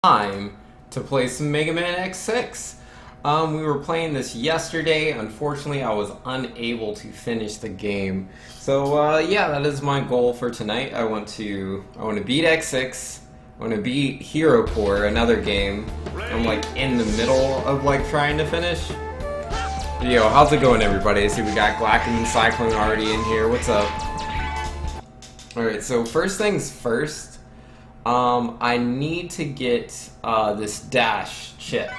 Time to play some Mega Man X6. We were playing this yesterday. Unfortunately, I was unable to finish the game. So yeah, that is my goal for tonight. I want to beat X6. I want to beat Hero Core, another game. I'm like in the middle of like trying to finish. Yo, how's it going, everybody? I see we got Glack and Cyclone already in here. What's up? Alright, so first things first. I need to get this dash chip,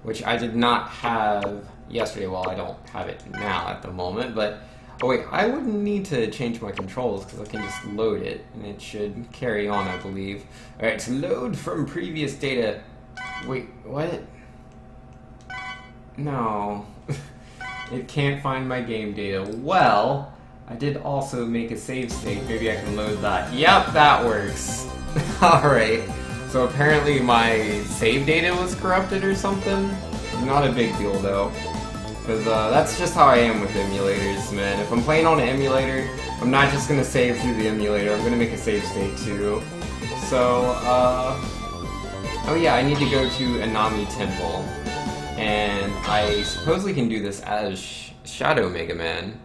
which I did not have yesterday. Well, I don't have it now at the moment, but oh wait, I wouldn't need to change my controls because I can just load it and it should carry on, I believe. Alright, to load from previous data. Wait, what? No. It can't find my game data. Well, I did also make a save state. Maybe I can load that. Yep, that works. Alright, so apparently my save data was corrupted or something. Not a big deal though, because that's just how I am with emulators, man. If I'm playing on an emulator, I'm not just going to save through the emulator, I'm going to make a save state too. So, oh yeah, I need to go to Anami Temple, and I supposedly can do this as Shadow Mega Man.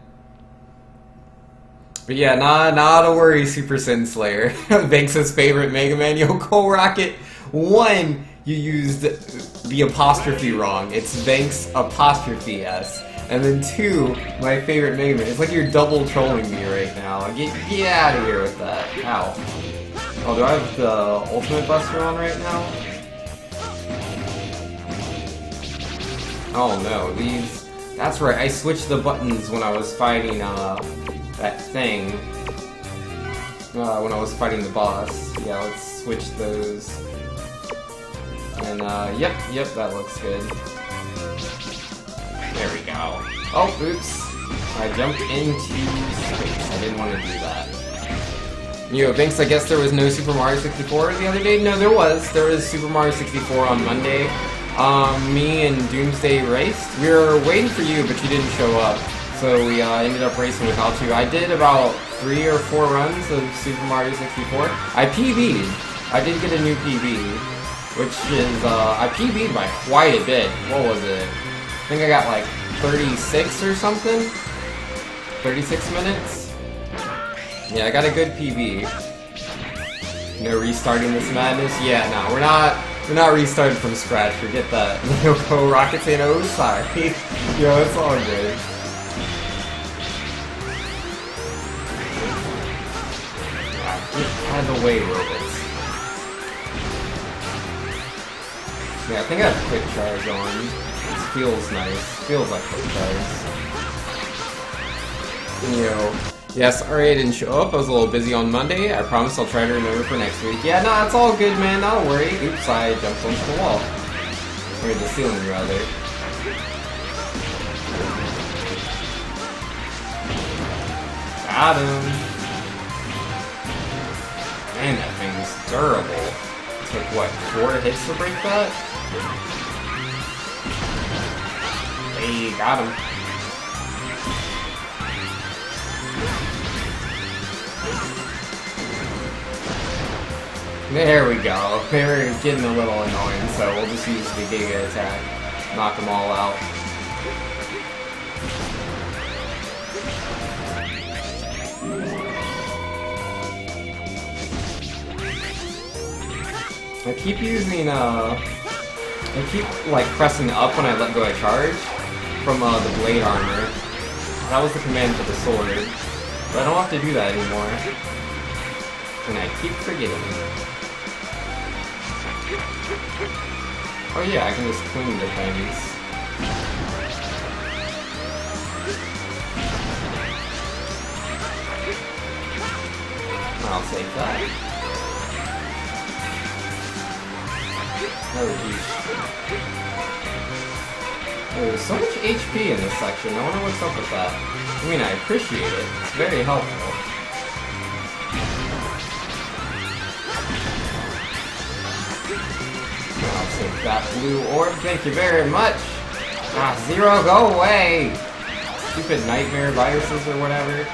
But yeah, not to worry, Super Sin Slayer. Banks' favorite Mega Man, Coal Rocket. 1, you used the apostrophe wrong. It's Banks apostrophe S. And then 2, my favorite Mega Man. It's like you're double trolling me right now. Get out of here with that. Ow. Oh, do I have the Ultimate Buster on right now? Oh no, these... That's right, I switched the buttons when I was fighting, that thing, when I was fighting the boss. Yeah, let's switch those. And, yep, that looks good. There we go. Oh, oops. I jumped into space. I didn't want to do that. Yo, thanks, I guess there was no Super Mario 64 the other day? No, there was. There was Super Mario 64 on Monday. Me and Doomsday raced. We were waiting for you, but you didn't show up. So we ended up racing without you. I did about 3 or 4 runs of Super Mario 64. I PB'd. I did get a new PB, which is, I PB'd by quite a bit. What was it? I think I got like 36 or something? 36 minutes? Yeah, I got a good PB. No restarting this madness? Yeah, no, we're not restarting from scratch. Forget that. Coal Rocket saying, oh, sorry. Yo, it's all good. Out of the way, robots. Yeah, I think I have quick charge on. This feels nice. Feels like quick charge. Yes, sorry I didn't show up. I was a little busy on Monday. I promise I'll try to remember for next week. Yeah, no, it's all good, man. Don't worry. Oops, I jumped onto the wall. Or the ceiling, rather. Got him. Man, that thing's durable. It took, what, 4 hits to break that? Hey, got him. There we go. They were getting a little annoying, so we'll just use the Giga attack. Knock them all out. I keep using, I keep, like, pressing up when I let go of charge from, the blade armor. That was the command for the sword. But I don't have to do that anymore. And I keep forgetting. Oh yeah, I can just clean the things. I'll take that. Oh, there's so much HP in this section. I wonder what's up with that. I mean, I appreciate it. It's very helpful. I'll take that blue orb. Thank you very much. Ah, Zero, go away. Stupid nightmare viruses or whatever.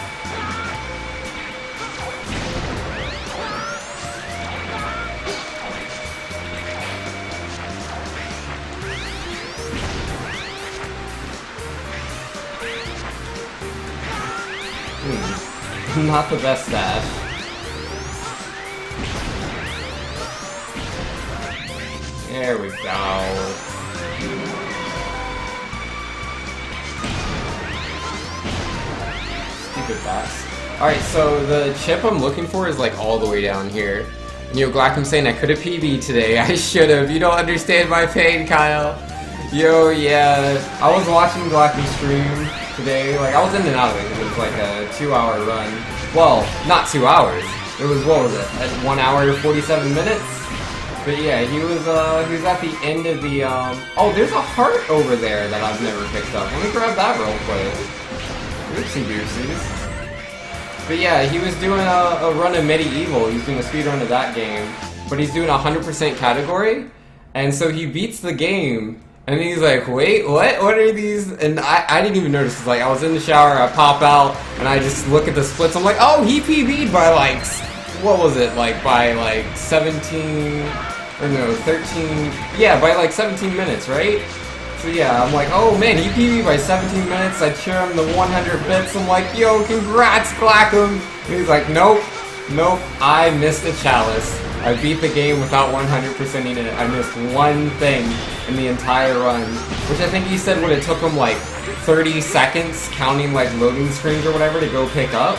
Not the best dash. There we go. Stupid bats. Alright, so the chip I'm looking for is like all the way down here. Yo, Glackum saying I could have PB'd today. I should have. You don't understand my pain, Kyle. Yo, yeah. I was watching Glackum stream today. Like, I was in and out of it. It was like a 2-hour run. Well, not 2 hours. It was, what was it? At 1 hour 47 minutes? But yeah, he was at the end of the, oh, there's a heart over there that I've never picked up. Let me grab that real quick. Oopsie doopsies. But yeah, he was doing a run of Medieval. He's doing a speed run of that game. But he's doing a 100% category. And so he beats the game. And he's like, wait, what? What are these? And I didn't even notice. It's like, I was in the shower, I pop out, and I just look at the splits. I'm like, oh, he PB'd by like, what was it? Like, by like 17, or no, 13, yeah, by like 17 minutes, right? So yeah, I'm like, oh man, he PB'd by 17 minutes. I cheer him the 100 bits. I'm like, yo, congrats, Glackum. And he's like, nope, I missed a chalice. I beat the game without 100%ing it. I missed one thing in the entire run, which I think he said would have took him like 30 seconds, counting like loading screens or whatever, to go pick up.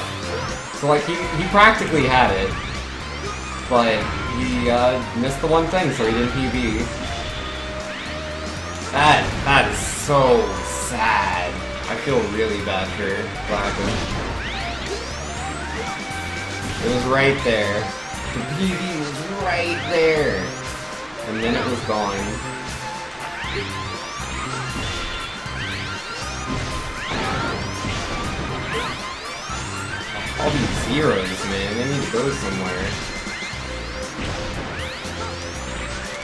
So like he practically had it, but he missed the one thing, so he didn't PB. That is so sad. I feel really bad for Glackum. It was right there. The PB was right there. And then it was gone. All these zeros, man. They need to go somewhere.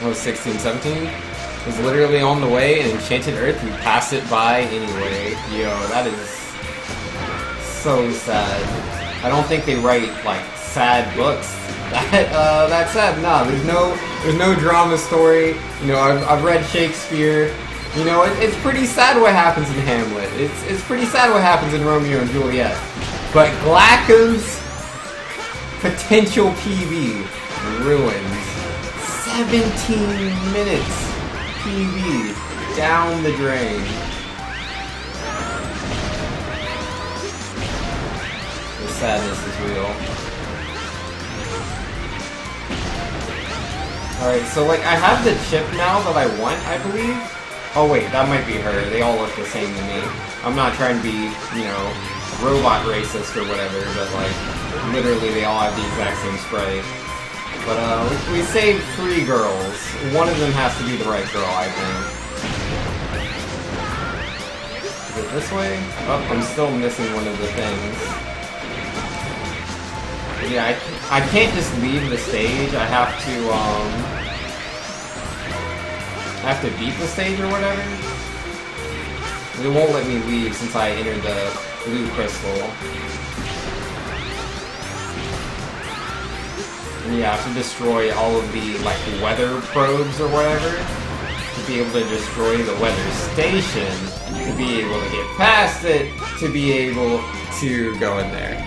Oh, 16, 17? It was literally on the way, and Enchanted Earth, we passed it by anyway. Yo, that is so sad. I don't think they write, like, sad books. That's sad. Nah, there's no drama story. You know, I've read Shakespeare. You know, it's pretty sad what happens in Hamlet. It's pretty sad what happens in Romeo and Juliet. But Glackum's potential PB ruins 17 minutes PB down the drain. The sadness is real. Alright, so like I have the chip now that I want, I believe. Oh wait, that might be her. They all look the same to me. I'm not trying to be, you know, robot racist or whatever, but like, literally they all have the exact same sprite. But we saved 3 girls. One of them has to be the right girl, I think. Is it this way? Oh, I'm still missing one of the things. Yeah, I can't just leave the stage. I have to beat the stage or whatever. It won't let me leave since I entered the blue crystal. And yeah, I have to destroy all of the, like, weather probes or whatever to be able to destroy the weather station, to be able to get past it, to be able to go in there.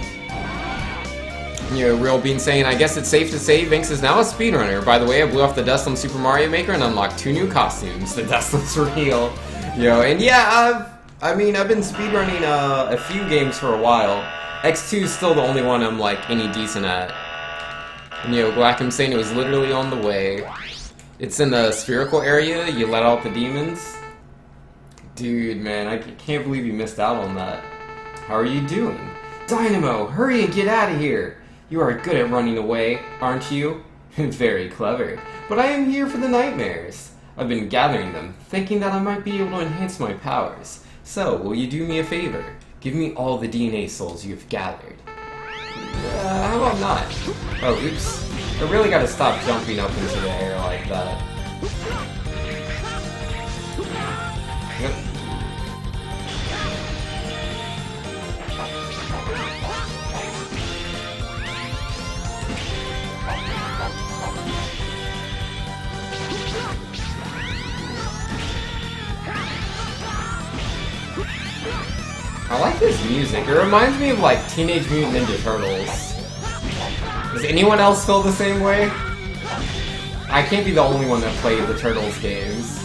You know, Real Bean saying, I guess it's safe to say Vinx is now a speedrunner. By the way, I blew off the dust on Super Mario Maker and unlocked 2 new costumes. The dust looks real. You know, and yeah, I've been speedrunning a few games for a while. X2 is still the only one I'm, like, any decent at. And, you know, Glackum saying it was literally on the way. It's in the spherical area, you let out the demons. Dude, man, I can't believe you missed out on that. How are you doing? Dynamo, hurry and get out of here! You are good at running away, aren't you? Very clever. But I am here for the nightmares. I've been gathering them, thinking that I might be able to enhance my powers. So, will you do me a favor? Give me all the DNA souls you've gathered. How about not? Oh, oops. I really gotta stop jumping up into the air like that. Yep. I like this music. It reminds me of like Teenage Mutant Ninja Turtles. Does anyone else feel the same way? I can't be the only one that played the Turtles games.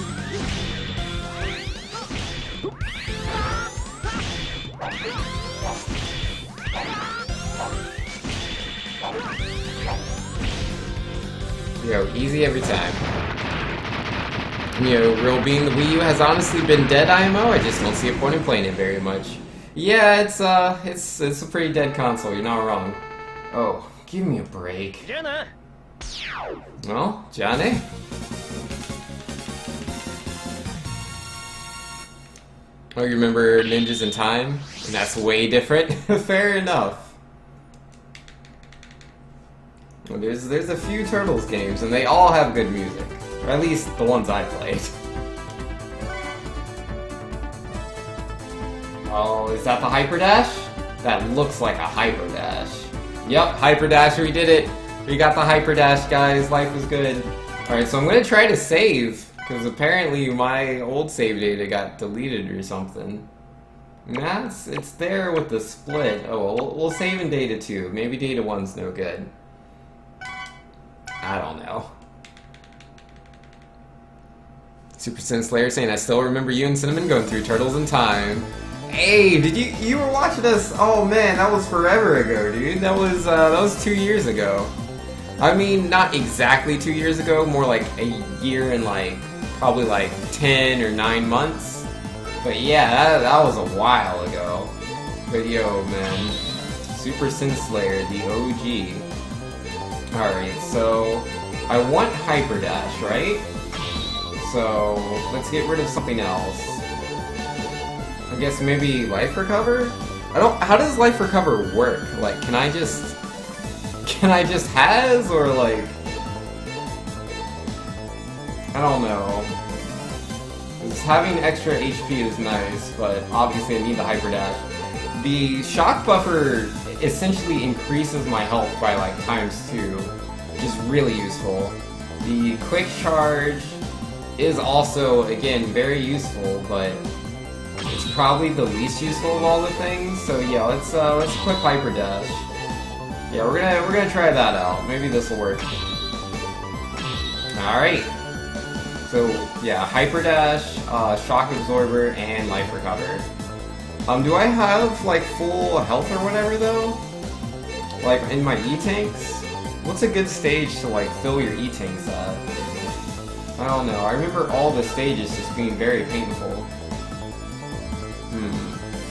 Yo, easy every time. You know, real being the Wii U has honestly been dead, IMO. I just don't see a point in playing it very much. Yeah, it's a pretty dead console. You're not wrong. Oh, give me a break. Well, Johnny. Oh, you remember Ninjas in Time? And that's way different? Fair enough. Well, there's a few Turtles games, and they all have good music. Or at least the ones I played. Oh, is that the Hyper Dash? That looks like a Hyper Dash. Yep, Hyper Dash, we did it! We got the Hyper Dash, guys. Life is good. Alright, so I'm gonna try to save, because apparently my old save data got deleted or something. Nah, it's there with the split. Oh, we'll save in data 2. Maybe data 1's no good. I don't know. Super Sin Slayer saying, I still remember you and Cinnamon going through Turtles in Time. Hey, did you were watching us? Oh man, that was forever ago, dude. That was 2 years ago. I mean, not exactly 2 years ago, more like a year and like probably like 10 or 9 months. But yeah, that was a while ago. But yo, man, Super Sin Slayer, the OG. Alright, so I want Hyper Dash, right? So let's get rid of something else. I guess maybe Life Recover? How does Life Recover work? Like, can I just has, or like, I don't know. 'Cause having extra HP is nice, but obviously I need the Hyper Dash. The Shock Buffer essentially increases my health by like ×2, which is really useful. The Quick Charge is also, again, very useful, but it's probably the least useful of all the things. So yeah, let's equip Hyper Dash. Yeah, we're gonna try that out. Maybe this will work. All right. So yeah, Hyper Dash, Shock Absorber, and Life Recover. Do I have like full health or whatever though? Like in my E-tanks? What's a good stage to like fill your E-tanks at? I don't know. I remember all the stages just being very painful.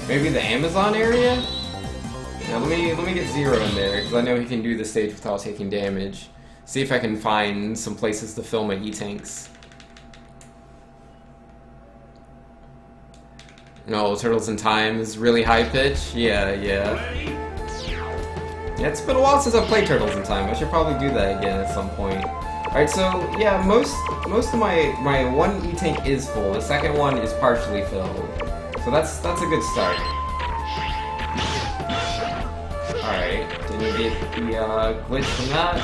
Maybe the Amazon area? Now let me get Zero in there, because I know he can do the stage without taking damage. See if I can find some places to fill my E-tanks. No, Turtles in Time is really high pitch? Yeah. Yeah, it's been a while since I've played Turtles in Time. I should probably do that again at some point. Alright, so yeah, most of my one E-tank is full. The second one is partially filled. So that's a good start. Alright, did you get the glitch from that?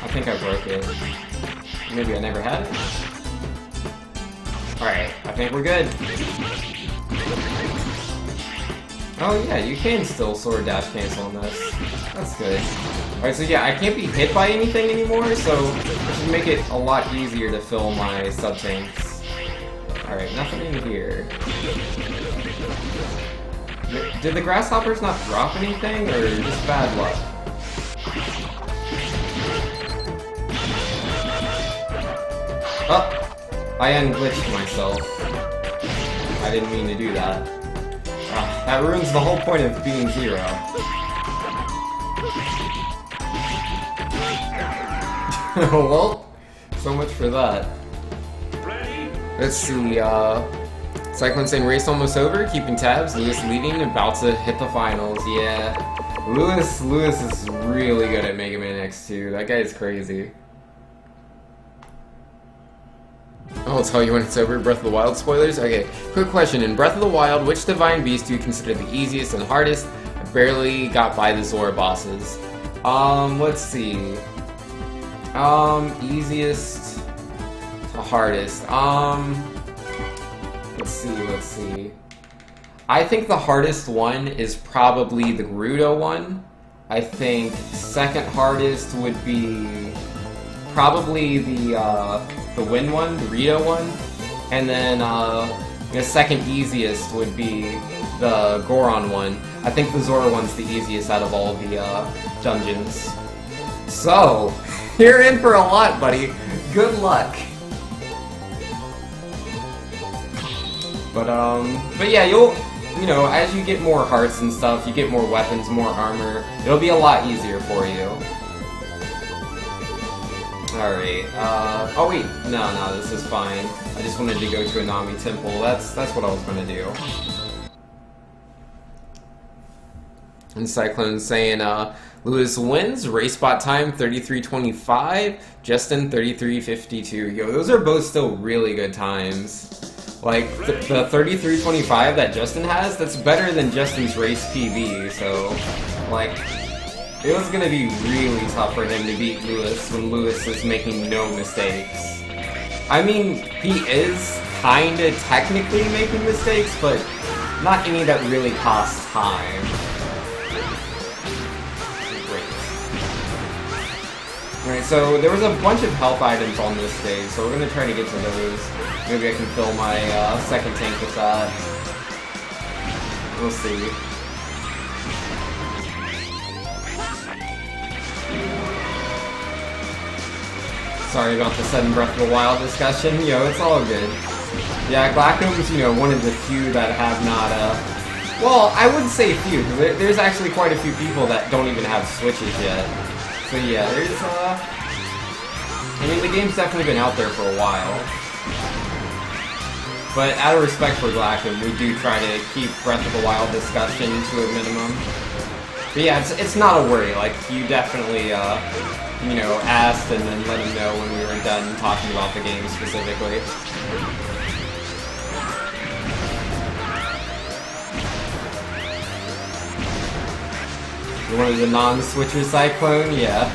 I think I broke it. Maybe I never had it? Alright, I think we're good. Oh yeah, you can still sword dash cancel on this. That's good. Alright, so yeah, I can't be hit by anything anymore, so it should make it a lot easier to fill my sub-tanks. Alright, nothing in here. Did the grasshoppers not drop anything, or just bad luck? Oh! I unglitched myself. I didn't mean to do that. That ruins the whole point of being Zero. Well, so much for that. Let's see, Cyclone saying race almost over, keeping tabs, Lewis leading, about to hit the finals, yeah. Lewis is really good at Mega Man X2, that guy is crazy. I'll tell you when it's over. Breath of the Wild spoilers? Okay, quick question. In Breath of the Wild, which Divine Beast do you consider the easiest and hardest? I barely got by the Zora bosses. Let's see. Easiest to hardest. Let's see. I think the hardest one is probably the Gerudo one. I think second hardest would be probably the Wind one, the Rito one, and then the second easiest would be the Goron one. I think the Zora one's the easiest out of all the dungeons. So, you're in for a lot, buddy. Good luck. But yeah, you know, as you get more hearts and stuff, you get more weapons, more armor, it'll be a lot easier for you. Alright, oh wait, no, this is fine. I just wanted to go to a Nami temple, that's what I was gonna do. And Cyclone saying, Lewis wins, race spot time 33:25, Justin 33:52. Yo, those are both still really good times. Like, the 33:25 that Justin has, that's better than Justin's race PB, so, like, it was gonna be really tough for him to beat Lewis when Lewis is making no mistakes. I mean, he is kinda technically making mistakes, but not any that really cost time. Alright, so there was a bunch of health items on this stage, so we're gonna try to get to those. Maybe I can fill my second tank with that. We'll see. Sorry about the sudden Breath of the Wild discussion. Yo, it's all good. Yeah, Glacom's, you know, one of the few that have not, well, I wouldn't say few, because there's actually quite a few people that don't even have Switches yet. So yeah, there's, I mean, the game's definitely been out there for a while. But out of respect for Glacom, we do try to keep Breath of the Wild discussion to a minimum. But yeah, it's not a worry, like, you definitely, you know, asked and then let him know when we were done talking about the game specifically. You're one of the non-Switcher Cyclone? Yeah.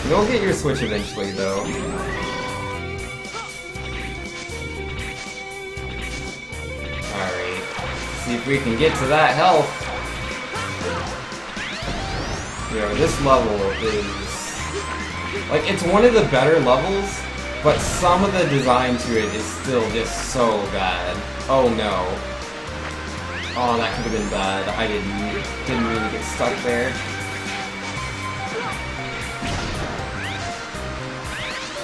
You'll get your Switch eventually, though. Alright. See if we can get to that health. Yo, this level is... like, it's one of the better levels, but some of the design to it is still just so bad. Oh no. Oh, that could have been bad. I didn't mean to get stuck there.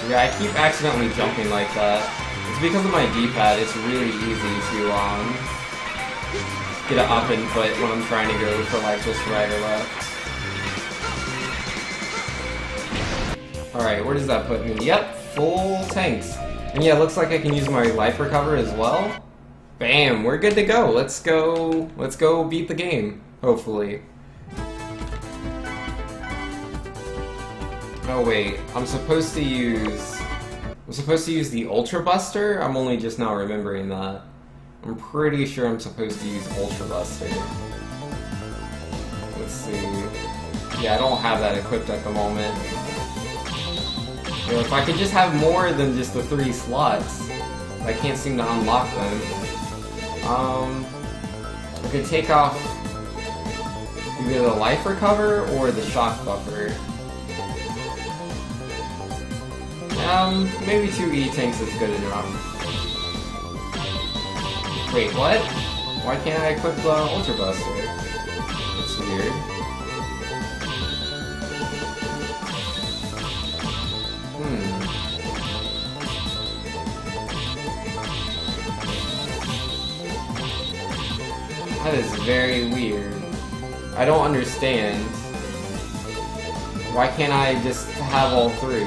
Yeah, I keep accidentally jumping like that. It's because of my D-pad, it's really easy to, get an up input when I'm trying to go for, like, just right or left. Alright, where does that put me? Yep, full tanks. And yeah, it looks like I can use my life recover as well. Bam, we're good to go. Let's go beat the game, hopefully. Oh wait, I'm supposed to use the Ultra Buster? I'm only just now remembering that. I'm pretty sure I'm supposed to use Ultra Buster. Let's see. Yeah, I don't have that equipped at the moment. You know, if I could just have more than just the 3 slots, I can't seem to unlock them. I could take off either the life recover or the shock buffer. Maybe 2 E-tanks is good enough. Wait, what? Why can't I equip the Ultra Buster? That's weird. That is very weird. I don't understand. Why can't I just have all 3?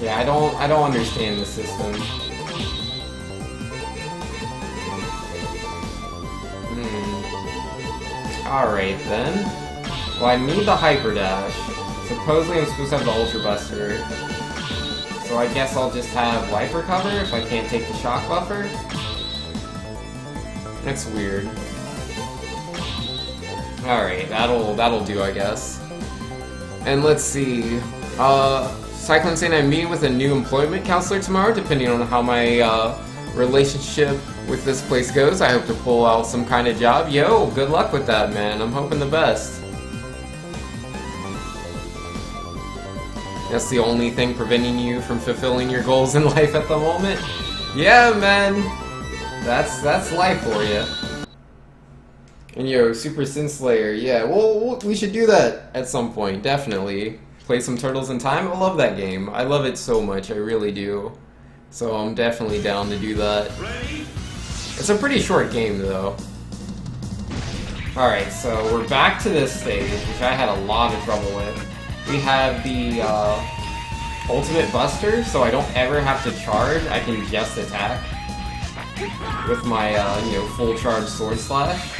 Yeah, I don't understand the system. Alright then. Well, I need the Hyper Dash. Supposedly I'm supposed to have the Ultra Buster. So I guess I'll just have life recover if I can't take the shock buffer. That's weird. Alright, that'll do, I guess. And let's see. Cyclone saying I'm meeting with a new employment counselor tomorrow, depending on how my relationship with this place goes. I hope to pull out some kind of job. Yo, good luck with that, man. I'm hoping the best. That's the only thing preventing you from fulfilling your goals in life at the moment? Yeah, man. That's life for you. And yo, Super Sin Slayer, yeah, well, we should do that at some point, definitely. Play some Turtles in Time. I love that game. I love it so much, I really do. So I'm definitely down to do that. It's a pretty short game, though. Alright, so we're back to this stage, which I had a lot of trouble with. We have the Ultimate Buster, so I don't ever have to charge. I can just attack with my, full charge Sword Slash.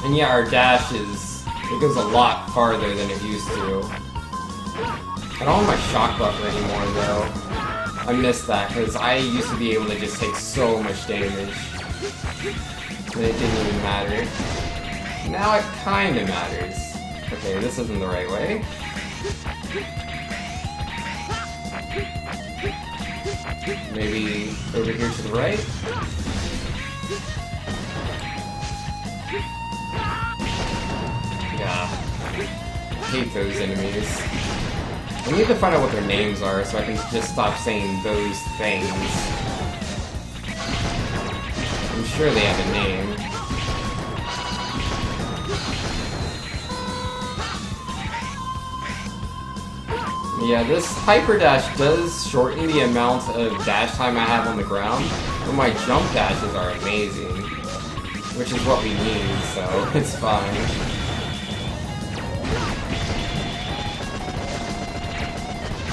And yeah, our dash it goes a lot farther than it used to. I don't have my shock buffer anymore, though. I missed that, because I used to be able to just take so much damage. And it didn't even matter. Now it kinda matters. Okay, this isn't the right way. Maybe over here to the right? Yeah. I hate those enemies. I need to find out what their names are so I can just stop saying those things. I'm sure they have a name. Yeah, this Hyper Dash does shorten the amount of dash time I have on the ground, but my jump dashes are amazing, which is what we need, so it's fine.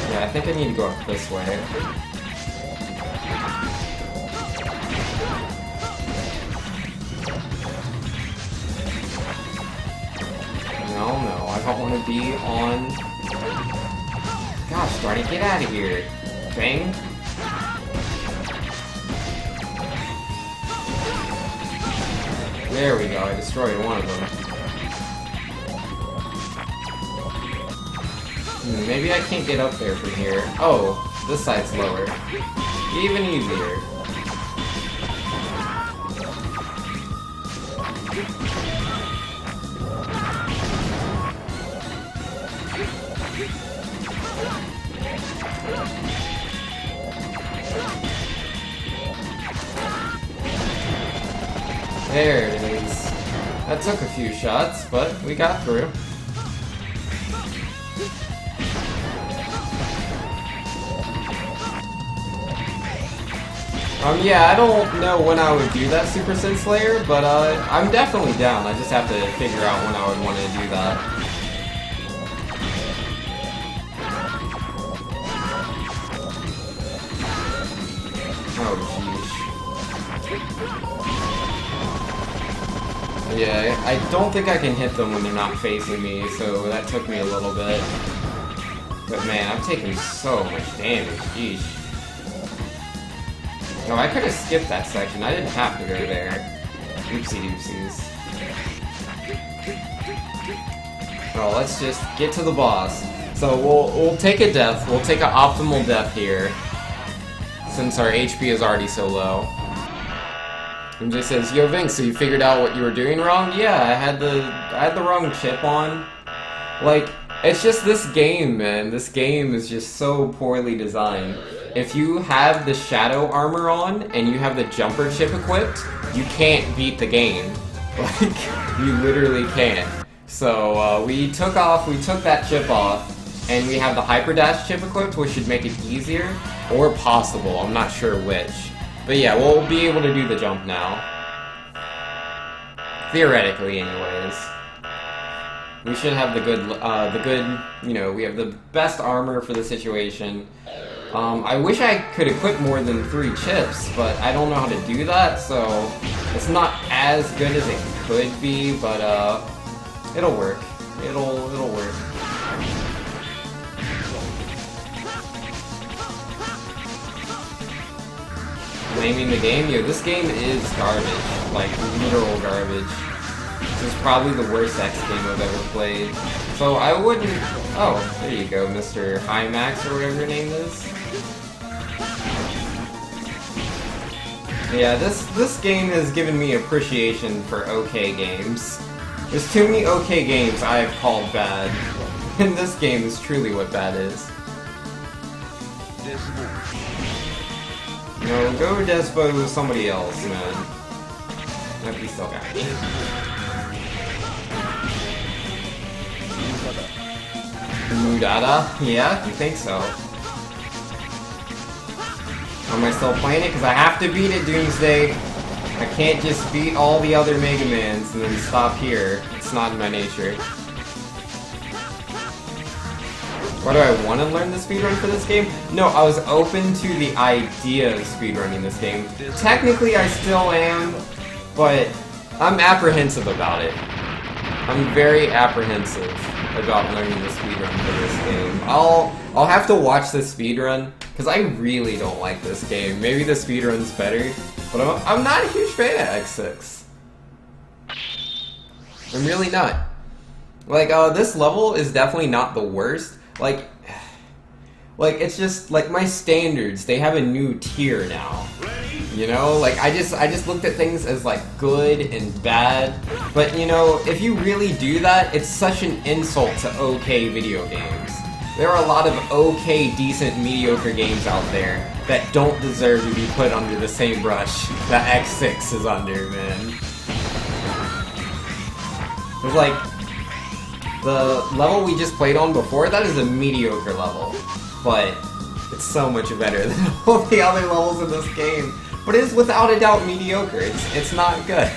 Yeah, I think I need to go up this way. No, I don't want to be on... Gosh darn it, get out of here! Dang. There we go, I destroyed one of them. Maybe I can't get up there from here. Oh, this side's lower. Even easier. There it is. That took a few shots, but we got through. Yeah, I don't know when I would do that Super Sin Slayer, but I'm definitely down. I just have to figure out when I would want to do that. Oh, jeez. Yeah, I don't think I can hit them when they're not facing me, so that took me a little bit. But man, I'm taking so much damage, jeez. No, I could have skipped that section. I didn't have to go there. Oopsie doopsies. Well, let's just get to the boss. So we'll take a death. We'll take an optimal death here, since our HP is already so low. MJ says, "Yo, Vink, so you figured out what you were doing wrong?" Yeah, I had the wrong chip on. Like, it's just this game, man. This game is just so poorly designed. If you have the Shadow armor on and you have the jumper chip equipped, you can't beat the game. Like, you literally can't. So we took that chip off, and we have the Hyper Dash chip equipped, which should make it easier, or possible, I'm not sure which. But yeah, we'll be able to do the jump now. Theoretically, anyways. We should have the good, we have the best armor for the situation. I wish I could equip more than 3 chips, but I don't know how to do that, so it's not as good as it could be, but it'll work. It'll work. Naming the game? Yo, this game is garbage. Like, literal garbage. This is probably the worst X game I've ever played. So I wouldn't... Oh, there you go, Mr. High Max or whatever your name is. Yeah, this game has given me appreciation for okay games. There's too many okay games I have called bad, and this game is truly what bad is. No, go Despo with somebody else, man. Nope, he still got me. Mudada? Yeah, you think so? Am I still playing it? Because I have to beat it, Doomsday. I can't just beat all the other Mega Mans and then stop here. It's not in my nature. Why do I want to learn the speedrun for this game? No, I was open to the idea of speedrunning this game. Technically, I still am, but I'm apprehensive about it. I'm very apprehensive about learning the speedrun for this game. I'll have to watch the speedrun, because I really don't like this game. Maybe the speedrun's better, but I'm not a huge fan of X6. I'm really not. Like, this level is definitely not the worst. Like, it's just, like, my standards, they have a new tier now. You know, like, I just looked at things as, like, good and bad. But, you know, if you really do that, it's such an insult to okay video games. There are a lot of okay, decent, mediocre games out there that don't deserve to be put under the same brush that X6 is under, man. It's like, the level we just played on before, that is a mediocre level. But it's so much better than all the other levels in this game. But it is without a doubt mediocre. It's not good.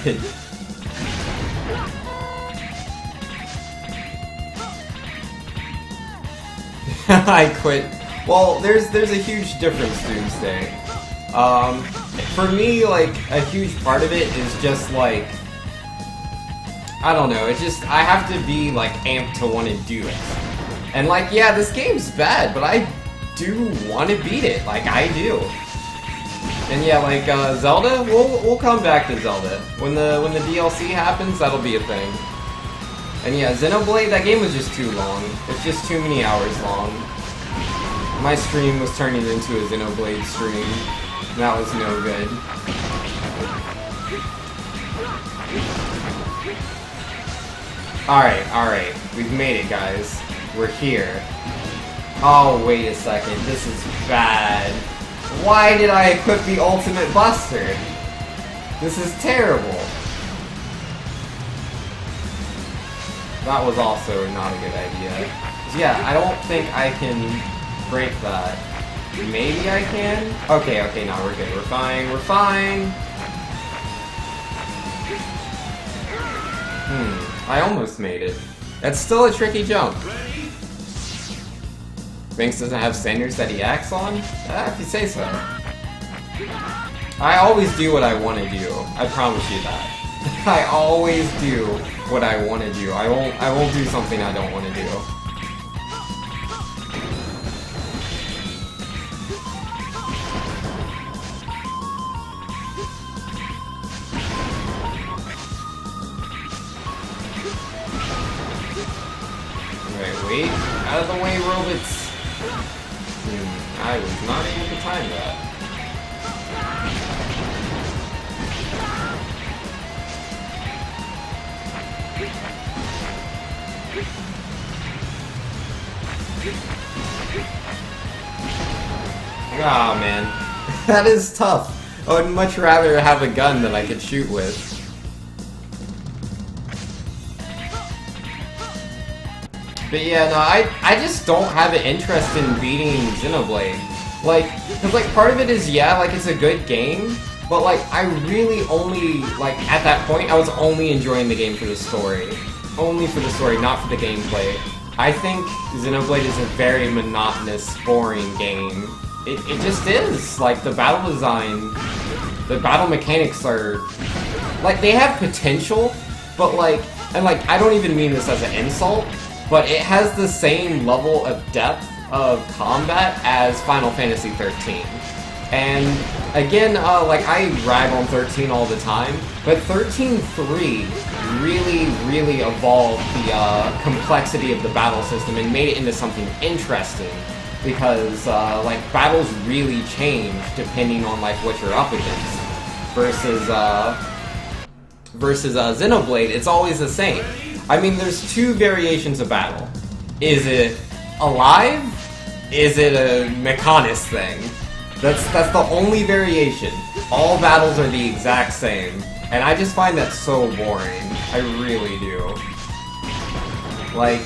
I quit. Well, there's a huge difference, Doomsday. For me, like, a huge part of it is just, like, I don't know, it's just, I have to be, like, amped to want to do it. And, like, yeah, this game's bad, but I do want to beat it, like, I do. And yeah, like, Zelda, we'll come back to Zelda. When the DLC happens, that'll be a thing. And yeah, Xenoblade, that game was just too long. It's just too many hours long. My stream was turning into a Xenoblade stream. That was no good. Alright, we've made it, guys. We're here. Oh, wait a second, this is bad. Why did I equip the Ultimate Buster? This is terrible. That was also not a good idea. Yeah, I don't think I can break that. Maybe I can? Okay, no, we're good. We're fine. I almost made it. That's still a tricky jump. Banks doesn't have standards that he acts on? If you say so. I always do what I want to do. I promise you that. I always do what I want to do. I won't do something I don't want to do. Wait, out of the way, robots! I was not able to time that. Aw, man. That is tough. I would much rather have a gun that I could shoot with. But yeah, no, I just don't have an interest in beating Xenoblade. Like, cause like part of it is, yeah, like it's a good game, but like I really only, like at that point, I was only enjoying the game for the story. Only for the story, not for the gameplay. I think Xenoblade is a very monotonous, boring game. It just is. Like, the battle design, the battle mechanics are, like, they have potential, but like, and like, I don't even mean this as an insult, but it has the same level of depth of combat as Final Fantasy 13. And again, like, I rag on 13 all the time, but 13.3 really, really evolved the complexity of the battle system and made it into something interesting. Because like battles really change depending on like what you're up against. Versus Xenoblade, it's always the same. I mean, there's two variations of battle. Is it alive? Is it a Mechonis thing? That's the only variation. All battles are the exact same. And I just find that so boring. I really do. Like,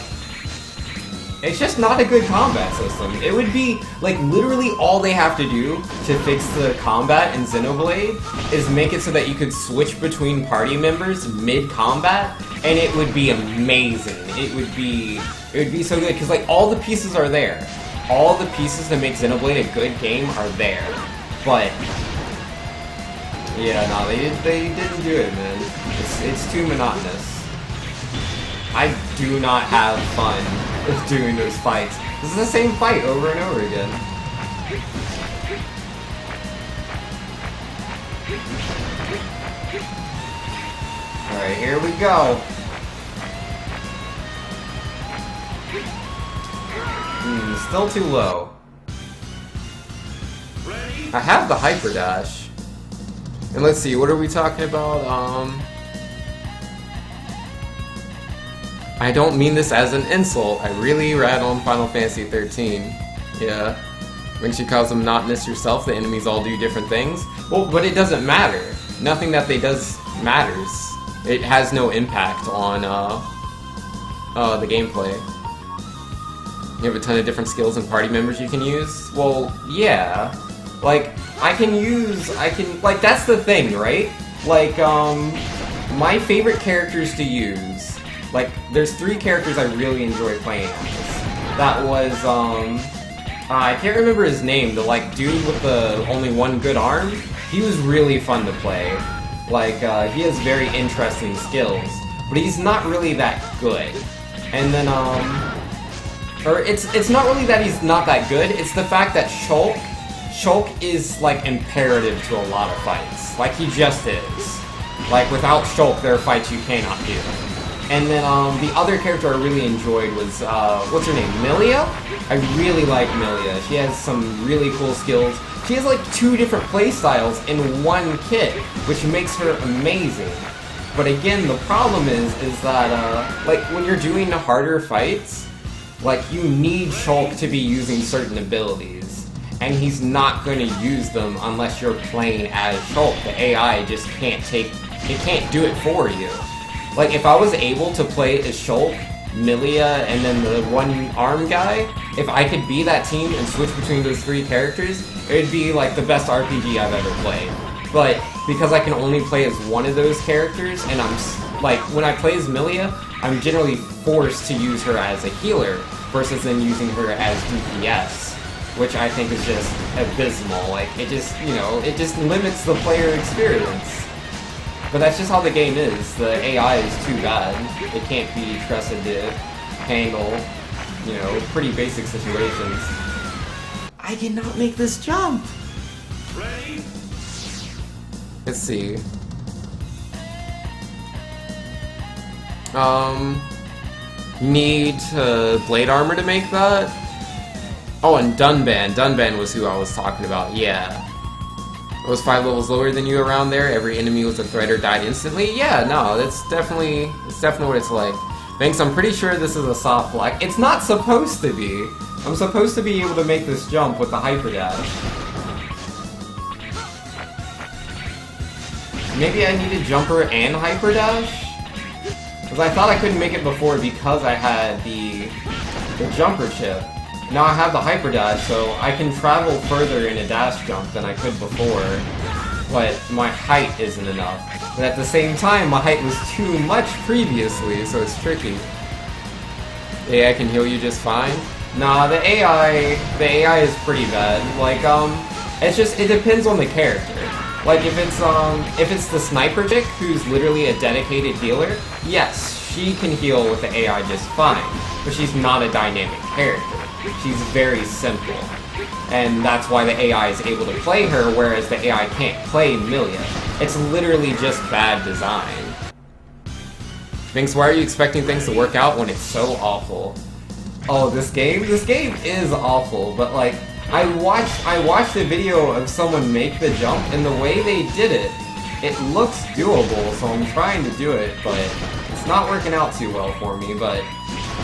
it's just not a good combat system. It would be, like, literally all they have to do to fix the combat in Xenoblade is make it so that you could switch between party members mid-combat, and it would be amazing. It would be so good, because, like, all the pieces are there. All the pieces that make Xenoblade a good game are there. But, yeah, no, they didn't do it, man. It's too monotonous. I do not have fun with doing those fights. This is the same fight over and over again. Alright, here we go. Still too low. I have the Hyper Dash. And let's see, what are we talking about? I don't mean this as an insult. I really rat on Final Fantasy 13. Yeah. When she calls them monotonous yourself, the enemies all do different things. Well, but it doesn't matter. Nothing that they does matters. It has no impact on the gameplay. You have a ton of different skills and party members you can use? Well, yeah. Like, like, that's the thing, right? Like, my favorite characters to use, like, there's 3 characters I really enjoy playing as. That was, I can't remember his name, the, like, dude with the only one good arm. He was really fun to play. Like, he has very interesting skills, but he's not really that good. And then, or it's not really that he's not that good, it's the fact that Shulk is, like, imperative to a lot of fights. Like, he just is. Like, without Shulk, there are fights you cannot do. And then, the other character I really enjoyed was, what's her name? Milia? I really like Milia. She has some really cool skills. She has, like, 2 different playstyles in one kit, which makes her amazing. But again, the problem is that, like, when you're doing the harder fights, like, you need Shulk to be using certain abilities. And he's not going to use them unless you're playing as Shulk. The AI just can't do it for you. Like, if I was able to play as Shulk, Milia, and then the one-arm guy, if I could be that team and switch between those 3 characters, it would be, like, the best RPG I've ever played. But, because I can only play as one of those characters, and I'm, like, when I play as Milia, I'm generally forced to use her as a healer, versus then using her as DPS, which I think is just abysmal. Like, it just, you know, it just limits the player experience. But that's just how the game is. The AI is too bad. It can't be trusted to handle, you know, pretty basic situations. I cannot make this jump! Ready? Let's see. Need blade armor to make that? Oh, and Dunban. Dunban was who I was talking about, yeah. I was 5 levels lower than you around there. Every enemy was a threat or died instantly. Yeah, no, it's definitely what it's like. Thanks, I'm pretty sure this is a soft lock. It's not supposed to be. I'm supposed to be able to make this jump with the Hyper Dash. Maybe I needed Jumper and Hyper Dash? Because I thought I couldn't make it before because I had the Jumper chip. Now I have the Hyper Dash, so I can travel further in a dash jump than I could before, but my height isn't enough. But at the same time, my height was too much previously, so it's tricky. The AI can heal you just fine? Nah, the AI is pretty bad. Like, it depends on the character. Like, if it's the sniper chick, who's literally a dedicated healer, yes, she can heal with the AI just fine, but she's not a dynamic character. She's very simple, and that's why the AI is able to play her, whereas the AI can't play Milia. It's literally just bad design. Binks, why are you expecting things to work out when it's so awful? Oh, this game is awful, but like, I watched a video of someone make the jump, and the way they did it, it looks doable, so I'm trying to do it, but it's not working out too well for me, but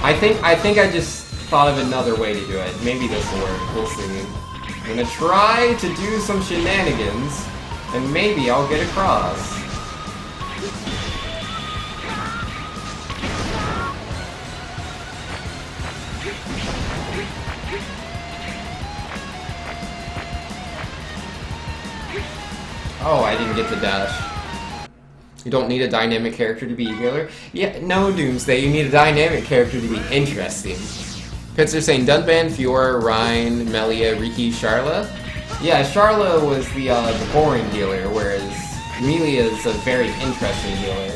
I think I just thought of another way to do it. Maybe this will work, we'll see. I'm gonna try to do some shenanigans, and maybe I'll get across. Oh, I didn't get the dash. You don't need a dynamic character to be a healer? Yeah, no, Doomsday, you need a dynamic character to be interesting. Pitzer saying Dunban, Fiora, Rein, Melia, Riki, Charla? Yeah, Charla was the boring healer, whereas Melia is a very interesting healer.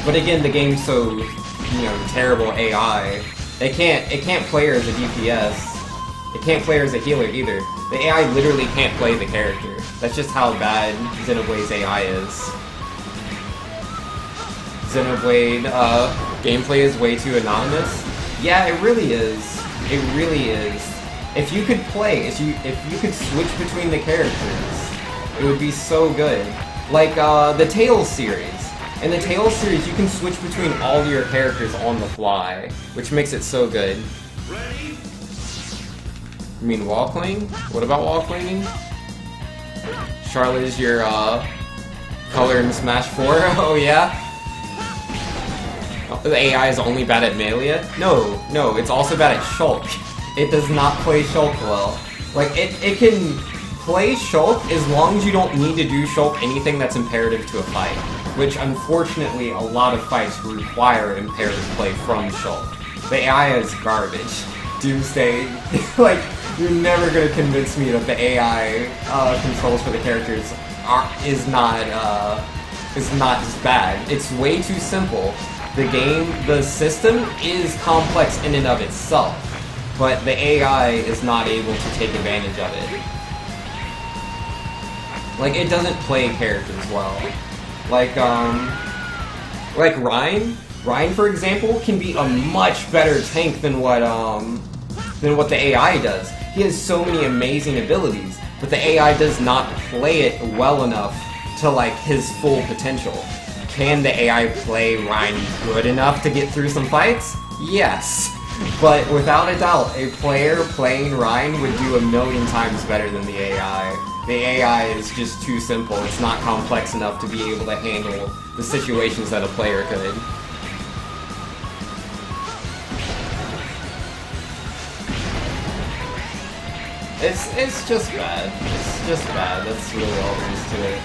But again, the game's so, terrible AI. It can't play her as a DPS. It can't play her as a healer either. The AI literally can't play the character. That's just how bad Xenoblade's AI is. Xenoblade, gameplay is way too anonymous. Yeah, it really is. It really is. If you could play, if you could switch between the characters, it would be so good. Like, the Tales series. In the Tales series, you can switch between all your characters on the fly, which makes it so good. You mean wall cleaning? What about wall cleaning? Charlotte is your, color in Smash 4? Oh, yeah? The AI is only bad at Melia? No, it's also bad at Shulk. It does not play Shulk well. Like, it can play Shulk as long as you don't need to do Shulk anything that's imperative to a fight. Which, unfortunately, a lot of fights require imperative play from Shulk. The AI is garbage. Doomsday, like, you're never gonna convince me that the AI controls for the characters is not as bad. It's way too simple. The system is complex in and of itself, but the AI is not able to take advantage of it. Like, it doesn't play characters well. Like Rein, for example, can be a much better tank than what the AI does. He has so many amazing abilities, but the AI does not play it well enough to, like, his full potential. Can the AI play Rein good enough to get through some fights? Yes. But without a doubt, a player playing Rein would do a million times better than the AI. The AI is just too simple. It's not complex enough to be able to handle the situations that a player could. It's just bad. It's just bad. That's really all there is to it.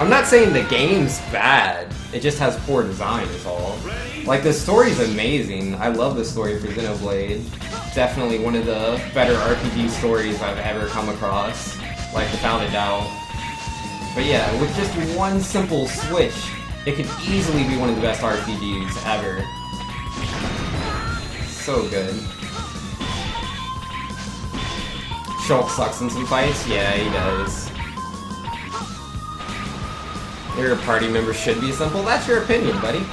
I'm not saying the game's bad. It just has poor design is all. Like, the story's amazing. I love the story for Xenoblade. Definitely one of the better RPG stories I've ever come across. Like, without a doubt. But yeah, with just one simple switch, it could easily be one of the best RPGs ever. So good. Shulk sucks in some fights? Yeah, he does. Your party members should be simple? That's your opinion, buddy.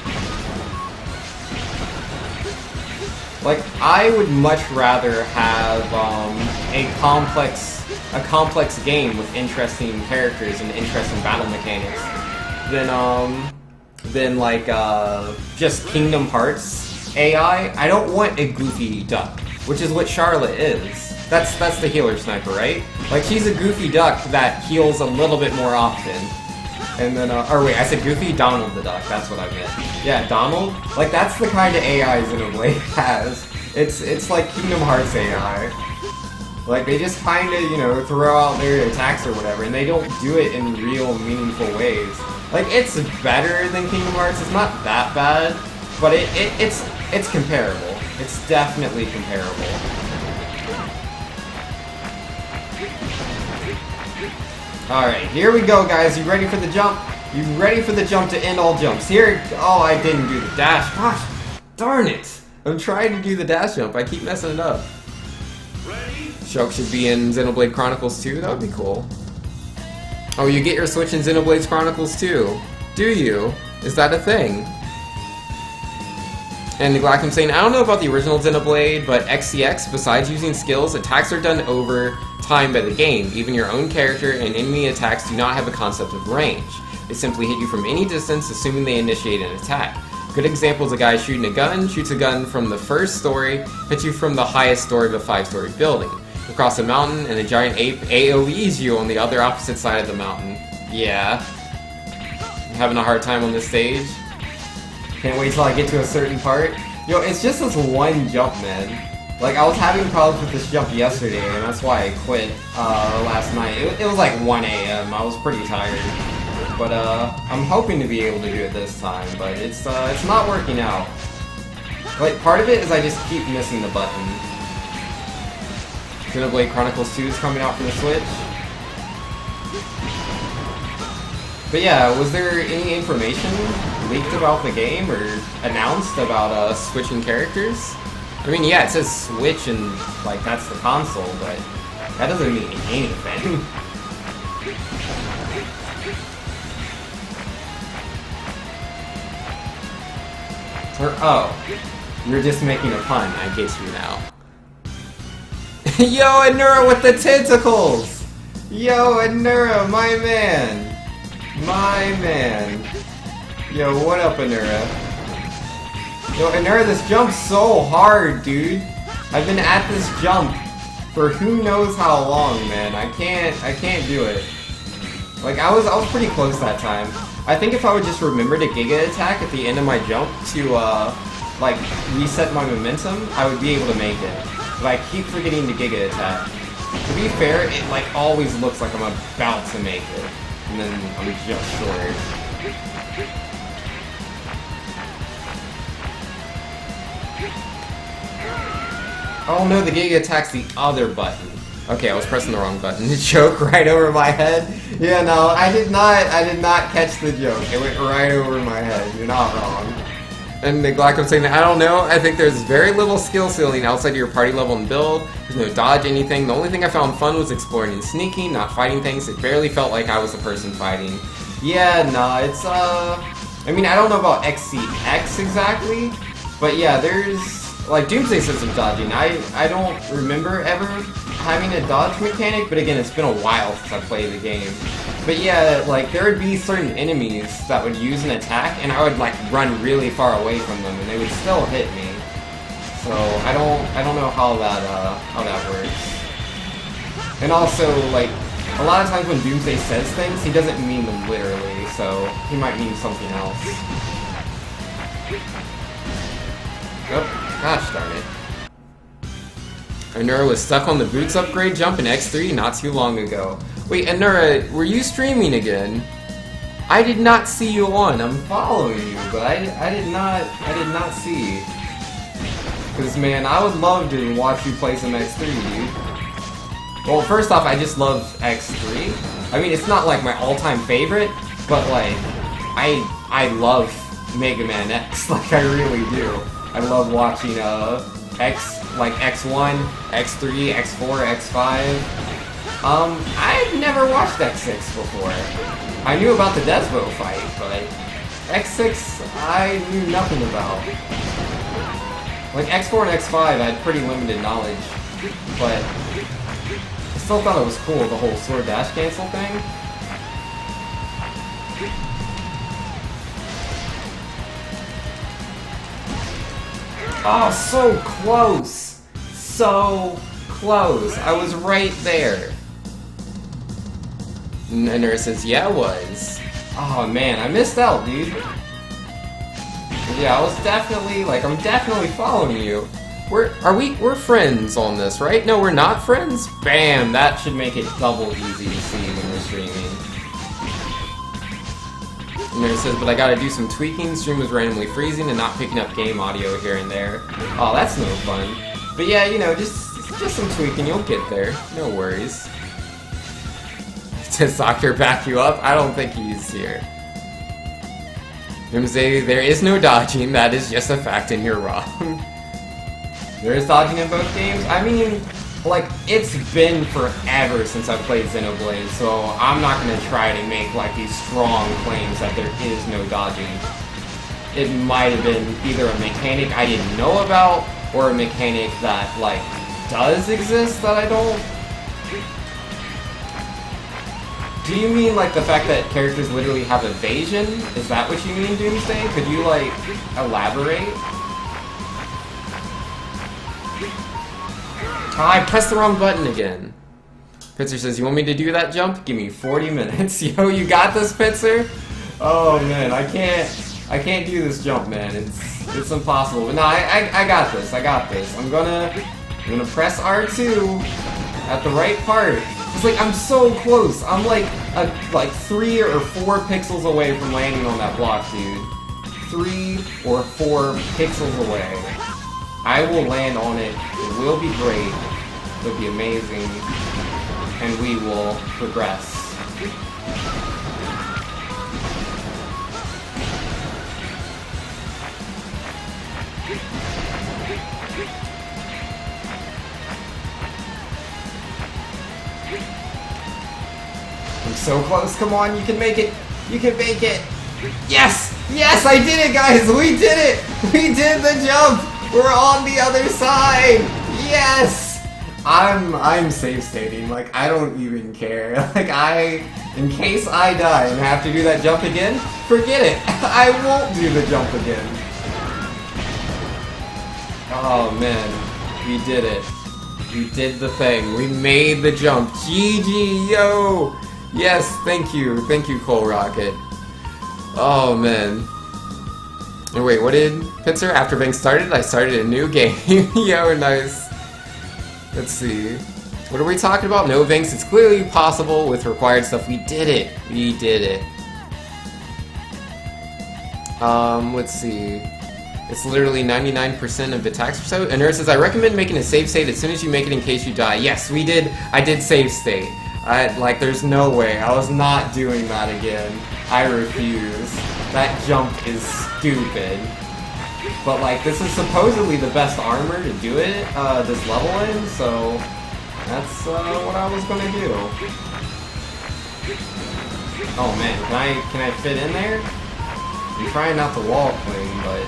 Like, I would much rather have a complex game with interesting characters and interesting battle mechanics than like just Kingdom Hearts AI. I don't want a goofy duck, which is what Charlotte is. That's the healer sniper, right? Like, she's a goofy duck that heals a little bit more often. And then, or wait, I said Goofy? Donald the duck, that's what I meant. Yeah, Donald? Like, that's the kind of AI Xenoblade has. It's like Kingdom Hearts AI. Like, they just kinda, throw out their attacks or whatever, and they don't do it in real, meaningful ways. Like, it's better than Kingdom Hearts, it's not that bad, but it's comparable. It's definitely comparable. Alright, here we go, guys. You ready for the jump? You ready for the jump to end all jumps? Here, oh, I didn't do the dash. Gosh, darn it. I'm trying to do the dash jump. I keep messing it up. Shulk should be in Xenoblade Chronicles 2. That would be cool. Oh, you get your Switch in Xenoblade Chronicles too. Do you? Is that a thing? And Neglakum saying, I don't know about the original Xenoblade, but XCX, besides using skills, attacks are done over time by the game. Even your own character and enemy attacks do not have a concept of range. They simply hit you from any distance, assuming they initiate an attack. Good example is a guy shooting a gun, shoots a gun from the first story, hits you from the highest story of a 5-story building. Across a mountain, and a giant ape AoEs you on the other opposite side of the mountain. Yeah. I'm having a hard time on this stage. Can't wait till I get to a certain part. Yo, it's just this one jump, man. Like, I was having problems with this jump yesterday, and that's why I quit last night. It was like 1 a.m. I was pretty tired. But I'm hoping to be able to do it this time, but it's not working out. Like, part of it is I just keep missing the button. Xenoblade Chronicles 2 is coming out for the Switch. But yeah, was there any information leaked about the game or announced about switching characters? I mean, yeah, it says Switch and, like, that's the console, but that doesn't mean anything. Or, oh, you're just making a pun, I get you now. Yo, Anura with the tentacles! Yo, Anura, my man! My man. Yo, what up, Anura? Yo, Anura, this jump's so hard, dude. I've been at this jump for who knows how long, man. I can't do it. Like, I was pretty close that time. I think if I would just remember to Giga Attack at the end of my jump to, like, reset my momentum, I would be able to make it. But I keep forgetting to Giga Attack. To be fair, it, like, always looks like I'm about to make it. And then I'm just short. Oh no, the Giga Attack's the other button. Okay, I was pressing the wrong button. The joke right over my head. Yeah, no, I did not catch the joke. It went right over my head. You're not wrong. And Neglakum saying that, I don't know, I think there's very little skill ceiling outside your party level and build. There's no dodge anything. The only thing I found fun was exploring and sneaking, not fighting things. It barely felt like I was the person fighting. Yeah, nah, it's, I mean, I don't know about XCX exactly, but yeah, there's, like, Doomsday said some dodging. I don't remember ever having a dodge mechanic, but again, it's been a while since I played the game. But yeah, like, there would be certain enemies that would use an attack, and I would, like, run really far away from them, and they would still hit me. So, I don't know how that works. And also, like, a lot of times when Doomsday says things, he doesn't mean them literally, so he might mean something else. Oh, gosh darn it. Anura was stuck on the boots upgrade jump in X3 not too long ago. Wait, Anura, were you streaming again? I did not see you on. I'm following you, but I did not see. Cause man, I would love to watch you play some X3, dude. Well, first off, I just love X3. I mean, it's not like my all-time favorite, but like, I love Mega Man X. Like, I really do. I love watching like X1, X3, X4, X5. I've never watched X6 before. I knew about the Desmo fight, but X6 I knew nothing about. Like X4 and X5 I had pretty limited knowledge, but I still thought it was cool, the whole sword dash cancel thing. Oh, so close! So close! I was right there. And Anura says, yeah, it was. Oh man, I missed out, dude. Yeah, I was definitely, like, I'm definitely following you. We're friends on this, right? No, we're not friends? Bam! That should make it double easy to see when we're streaming. And then it says, but I gotta do some tweaking. Stream was randomly freezing and not picking up game audio here and there. Oh, that's no fun. But yeah, you know, just some tweaking, you'll get there. No worries. Does Doctor back you up? I don't think he's here. Doomsday, there is no dodging, that is just a fact and you're wrong. There is dodging in both games? I mean, like, it's been forever since I played Xenoblade, so I'm not gonna try to make, like, these strong claims that there is no dodging. It might have been either a mechanic I didn't know about, or a mechanic that, like, does exist that I don't. Do you mean, like, the fact that characters literally have evasion? Is that what you mean, Doomsday? Could you, like, elaborate? I pressed the wrong button again. Pitzer says, you want me to do that jump? Give me 40 minutes. Yo, you got this, Pitzer? Oh, man, I can't do this jump, man. It's impossible. But no, I got this. I got this. I'm gonna press R2 at the right part. It's like I'm so close. I'm like 3 or 4 pixels away from landing on that block, dude. 3 or 4 pixels away. I will land on it. It will be great. It'll be amazing. And we will progress. I'm so close. Come on, you can make it. You can make it. Yes! Yes, I did it, guys! We did it! We did the jump! We're on the other side! Yes! I'm safe stating. Like, I don't even care. Like, in case I die and have to do that jump again, forget it. I won't do the jump again. Oh, man. We did it. We did the thing. We made the jump. GG, yo! Yes, thank you. Thank you, Cole Rocket. Oh, man. And wait, what did Pitzer? After being started, I started a new game. Yo, nice. Let's see. What are we talking about? No, Vinks. It's clearly possible with required stuff. We did it. We did it. Let's see. It's literally 99% of attacks or so. And Nurse says, I recommend making a save state as soon as you make it in case you die. Yes, we did. I did save state. Like, there's no way. I was not doing that again. I refuse. That jump is stupid. But, like, this is supposedly the best armor to do it, this level in, so that's, what I was gonna do. Oh, man, can I fit in there? I'm trying not to wall cling, but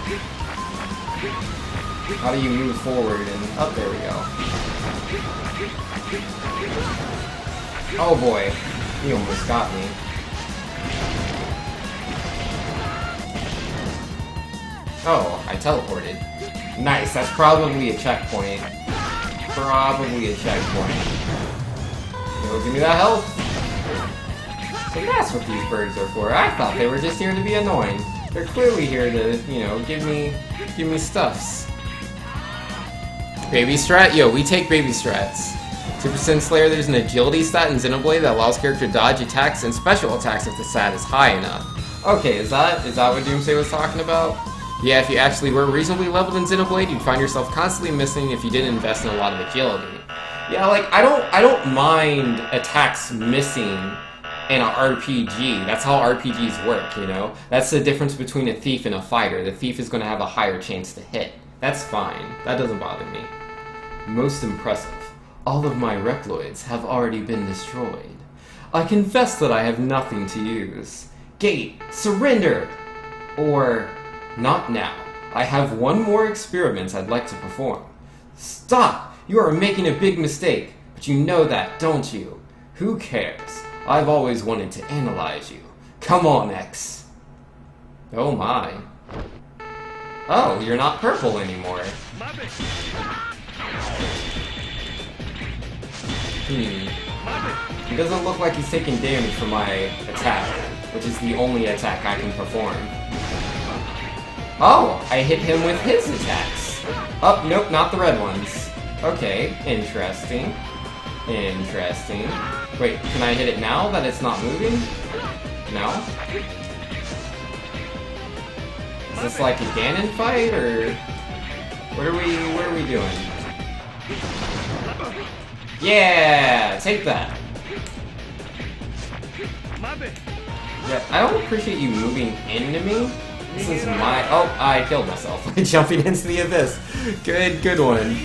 how do you move forward and up? There we go. Oh boy, he almost got me. Oh, I teleported. Nice, that's probably a checkpoint. Probably a checkpoint. Yo, give me that health. So that's what these birds are for. I thought they were just here to be annoying. They're clearly here to, you know, give me stuffs. Baby strat? Yo, we take baby strats. Super Sin Slayer, there's an agility stat in Xenoblade that allows character to dodge attacks and special attacks if the stat is high enough. Okay, is that what Doomsday was talking about? Yeah, if you actually were reasonably leveled in Xenoblade, you'd find yourself constantly missing if you didn't invest in a lot of agility. Yeah, like, I don't mind attacks missing in an RPG. That's how RPGs work, you know? That's the difference between a thief and a fighter. The thief is going to have a higher chance to hit. That's fine. That doesn't bother me. Most impressive. All of my Reploids have already been destroyed. I confess that I have nothing to use. Gate, surrender! Or, not now. I have one more experiment I'd like to perform. Stop! You are making a big mistake. But you know that, don't you? Who cares? I've always wanted to analyze you. Come on, X. Oh my. Oh, you're not purple anymore. He doesn't look like he's taking damage from my attack, which is the only attack I can perform. Oh, I hit him with his attacks. Oh, nope, not the red ones. Okay, interesting. Interesting. Wait, can I hit it now that it's not moving? No? Is this like a Ganon fight, or what are we doing? Yeah, take that. Yeah, I don't appreciate you moving into me. This is my... Oh, I killed myself by jumping into the abyss. Good one.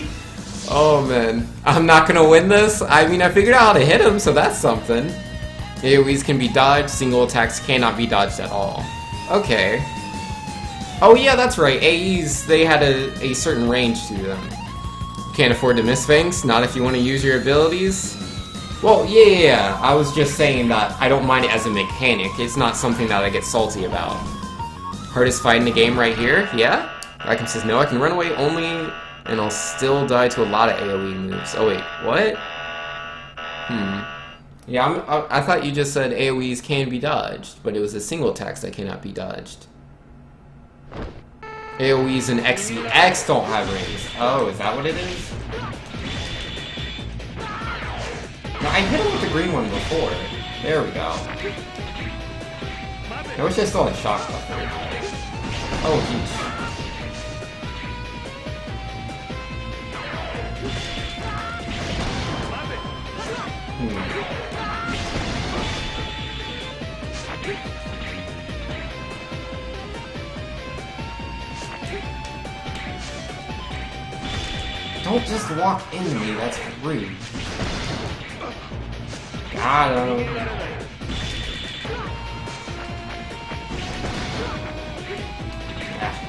Oh man, I'm not gonna win this? I mean, I figured out how to hit him, so that's something. AoEs can be dodged, single attacks cannot be dodged at all. Okay. Oh yeah, that's right, AEs, they had a certain range to them. Can't afford to miss things, not if you want to use your abilities. Well, yeah, I was just saying that I don't mind it as a mechanic, it's not something that I get salty about. Hardest fight in the game right here, yeah? Rackham says no, I can run away only, and I'll still die to a lot of AoE moves. Oh wait, what? Yeah, I thought you just said AoEs can be dodged, but it was the single attacks that cannot be dodged. AoEs and XCX don't have rings. Oh, is that what it is? No, I hit him with the green one before. There we go. I wish I still had shock buffer. Oh, jeez. Don't just walk into me, that's rude. Got him.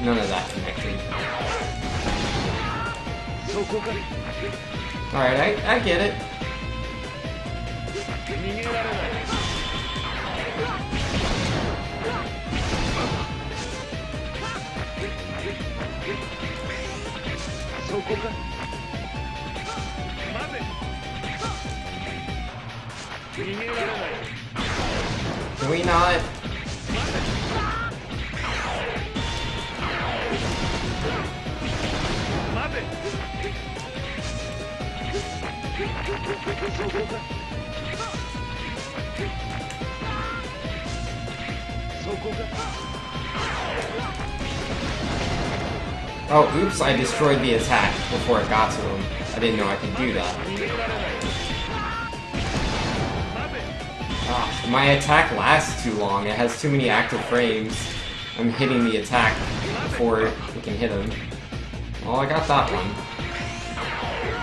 None of that connected. Alright, I get it. Can we not? Oh, oops, I destroyed the attack before it got to him. I didn't know I could do that. Ah, my attack lasts too long. It has too many active frames. I'm hitting the attack before it can hit him. Well, I got that one.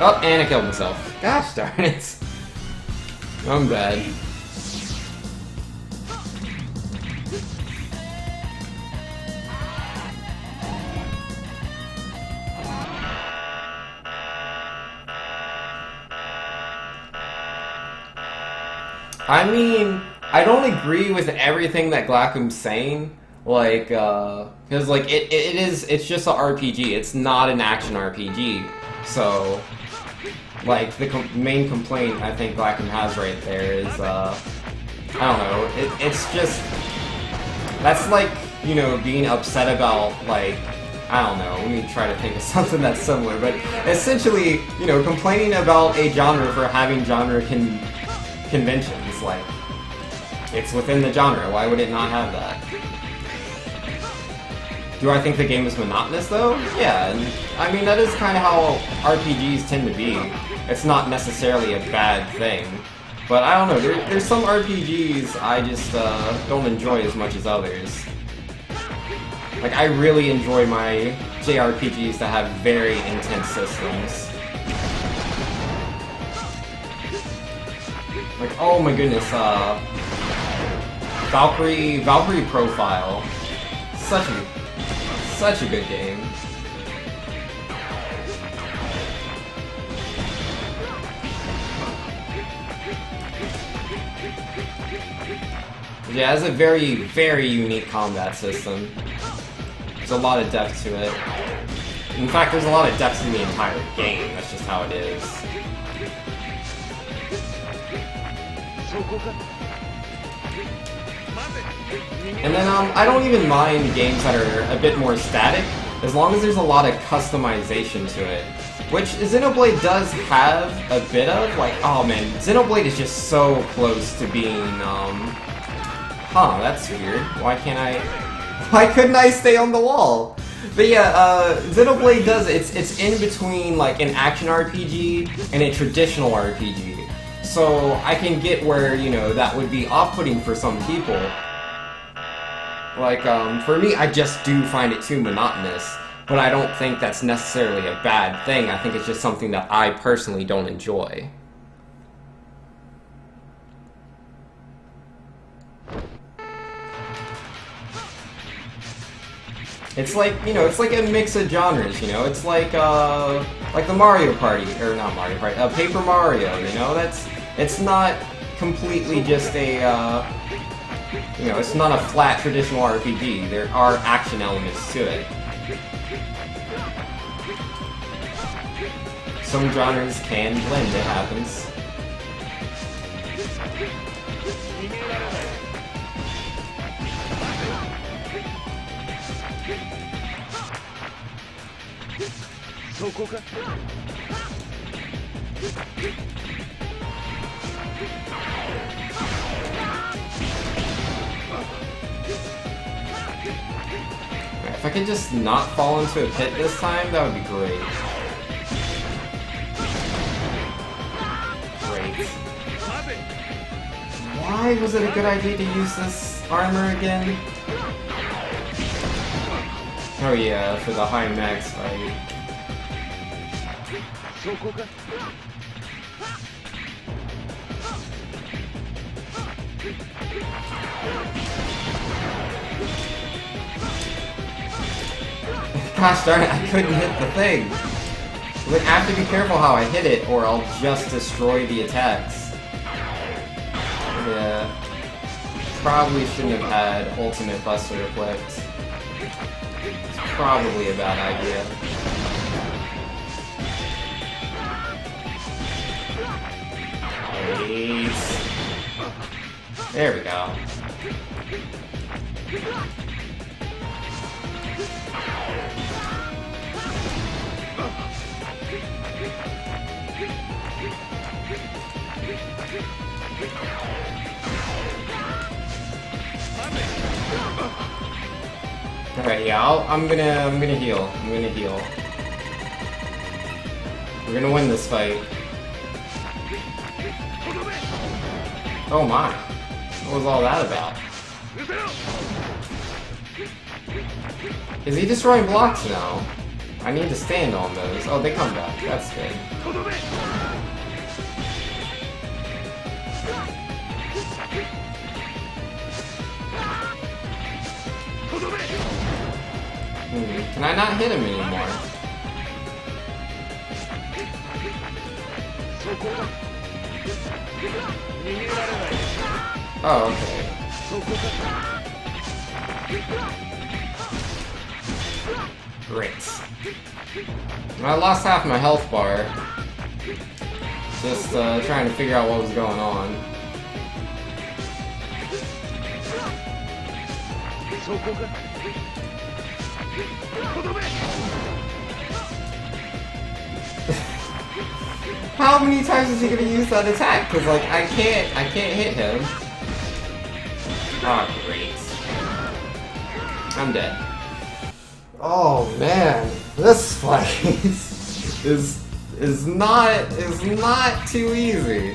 Oh, and I killed myself. Gosh darn it. I'm bad. I mean, I don't agree with everything that Glackum's saying, like, because, like, it's just an RPG, it's not an action RPG, so, like, the main complaint I think Glackum has right there is, I don't know, it's just, that's like, you know, being upset about, like, I don't know, let me try to think of something that's similar, but essentially, you know, complaining about a genre for having genre conventions. Like, it's within the genre, why would it not have that? Do I think the game is monotonous though? Yeah, and I mean that is kind of how RPGs tend to be. It's not necessarily a bad thing, but I don't know, there's some RPGs I just don't enjoy as much as others. Like, I really enjoy my JRPGs that have very intense systems. Like, oh my goodness, Valkyrie Profile. Such a good game. Yeah, it has a very, very unique combat system. There's a lot of depth to it. In fact, there's a lot of depth to the entire game, that's just how it is. And then, I don't even mind games that are a bit more static, as long as there's a lot of customization to it. Which Xenoblade does have a bit of, like, oh man, Xenoblade is just so close to being, huh, that's weird. Why couldn't I stay on the wall? But yeah, Xenoblade does, it's in between, like, an action RPG and a traditional RPG. So I can get where, you know, that would be off-putting for some people. Like, for me, I just do find it too monotonous. but I don't think that's necessarily a bad thing. I think it's just something that I personally don't enjoy. It's like, you know, it's like a mix of genres, you know? It's like the Mario Party, or not Mario Party, Paper Mario, you know? It's not completely just a, you know, it's not a flat traditional RPG. There are action elements to it. Some genres can blend, it happens. If I could just not fall into a pit this time, that would be great. Great. Why was it a good idea to use this armor again? Oh yeah, for the high max fight. Gosh darn it, I couldn't hit the thing. Like, I have to be careful how I hit it, or I'll just destroy the attacks. Yeah. Probably shouldn't have had Ultimate Buster Reflect. It's probably a bad idea. Wait. There we go. Alright, yeah, I'm gonna heal. I'm gonna heal. We're gonna win this fight. Oh my. What was all that about? Is he destroying blocks now? I need to stand on those. Oh, they come back. That's good. Can I not hit him anymore? Oh, okay. Great. I lost half my health bar. Just trying to figure out what was going on. How many times is he gonna use that attack? Cause like I can't hit him. Oh great. I'm dead. Oh man, this fight is not too easy.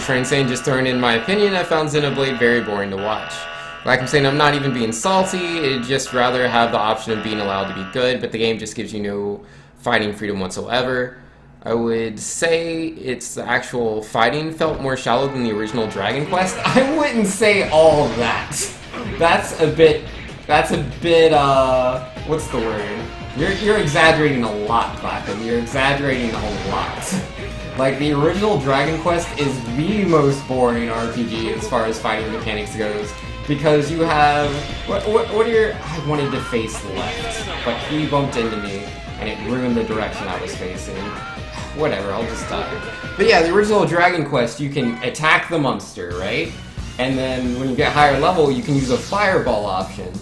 Train saying, just throwing in my opinion, I found Xenoblade very boring to watch. Like I'm saying, I'm not even being salty, I'd just rather have the option of being allowed to be good, but the game just gives you no fighting freedom whatsoever. I would say it's the actual fighting felt more shallow than the original Dragon Quest. I wouldn't say all that. That's a bit, what's the word? You're exaggerating a lot, Clapham. You're exaggerating a lot. Like, the original Dragon Quest is the most boring RPG as far as fighting mechanics goes. Because you have... What are your... I wanted to face left, but he bumped into me, and it ruined the direction I was facing. Whatever, I'll just die. But yeah, the original Dragon Quest, you can attack the monster, right? And then when you get higher level, you can use a fireball option.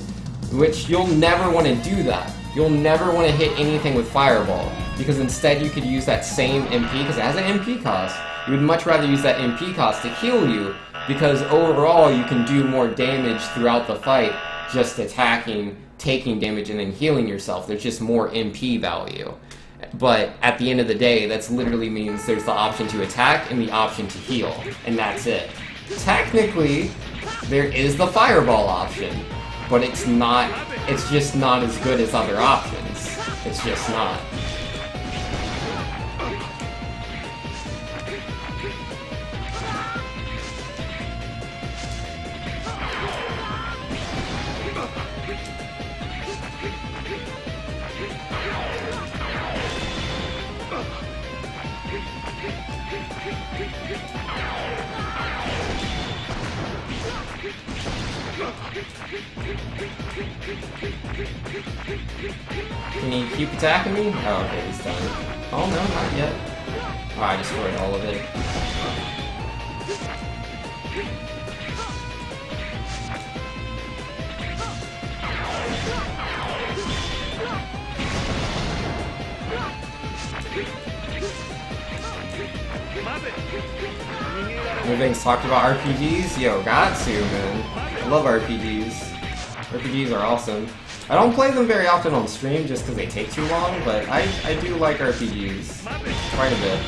Which you'll never want to do that. You'll never want to hit anything with fireball. Because instead you could use that same MP, because it has an MP cost. You would much rather use that MP cost to heal you, because overall you can do more damage throughout the fight just attacking, taking damage, and then healing yourself. There's just more MP value. But at the end of the day, that literally means there's the option to attack and the option to heal, and that's it. Technically, there is the fireball option, but it's not. It's just not as good as other options. It's just not. Can he keep attacking me? Oh, okay, he's done. Oh no, not yet. Oh, I destroyed all of it. Everything's talked about RPGs? Yo, got to, man. I love RPGs. RPGs are awesome. I don't play them very often on stream just because they take too long, but I do like RPGs quite a bit.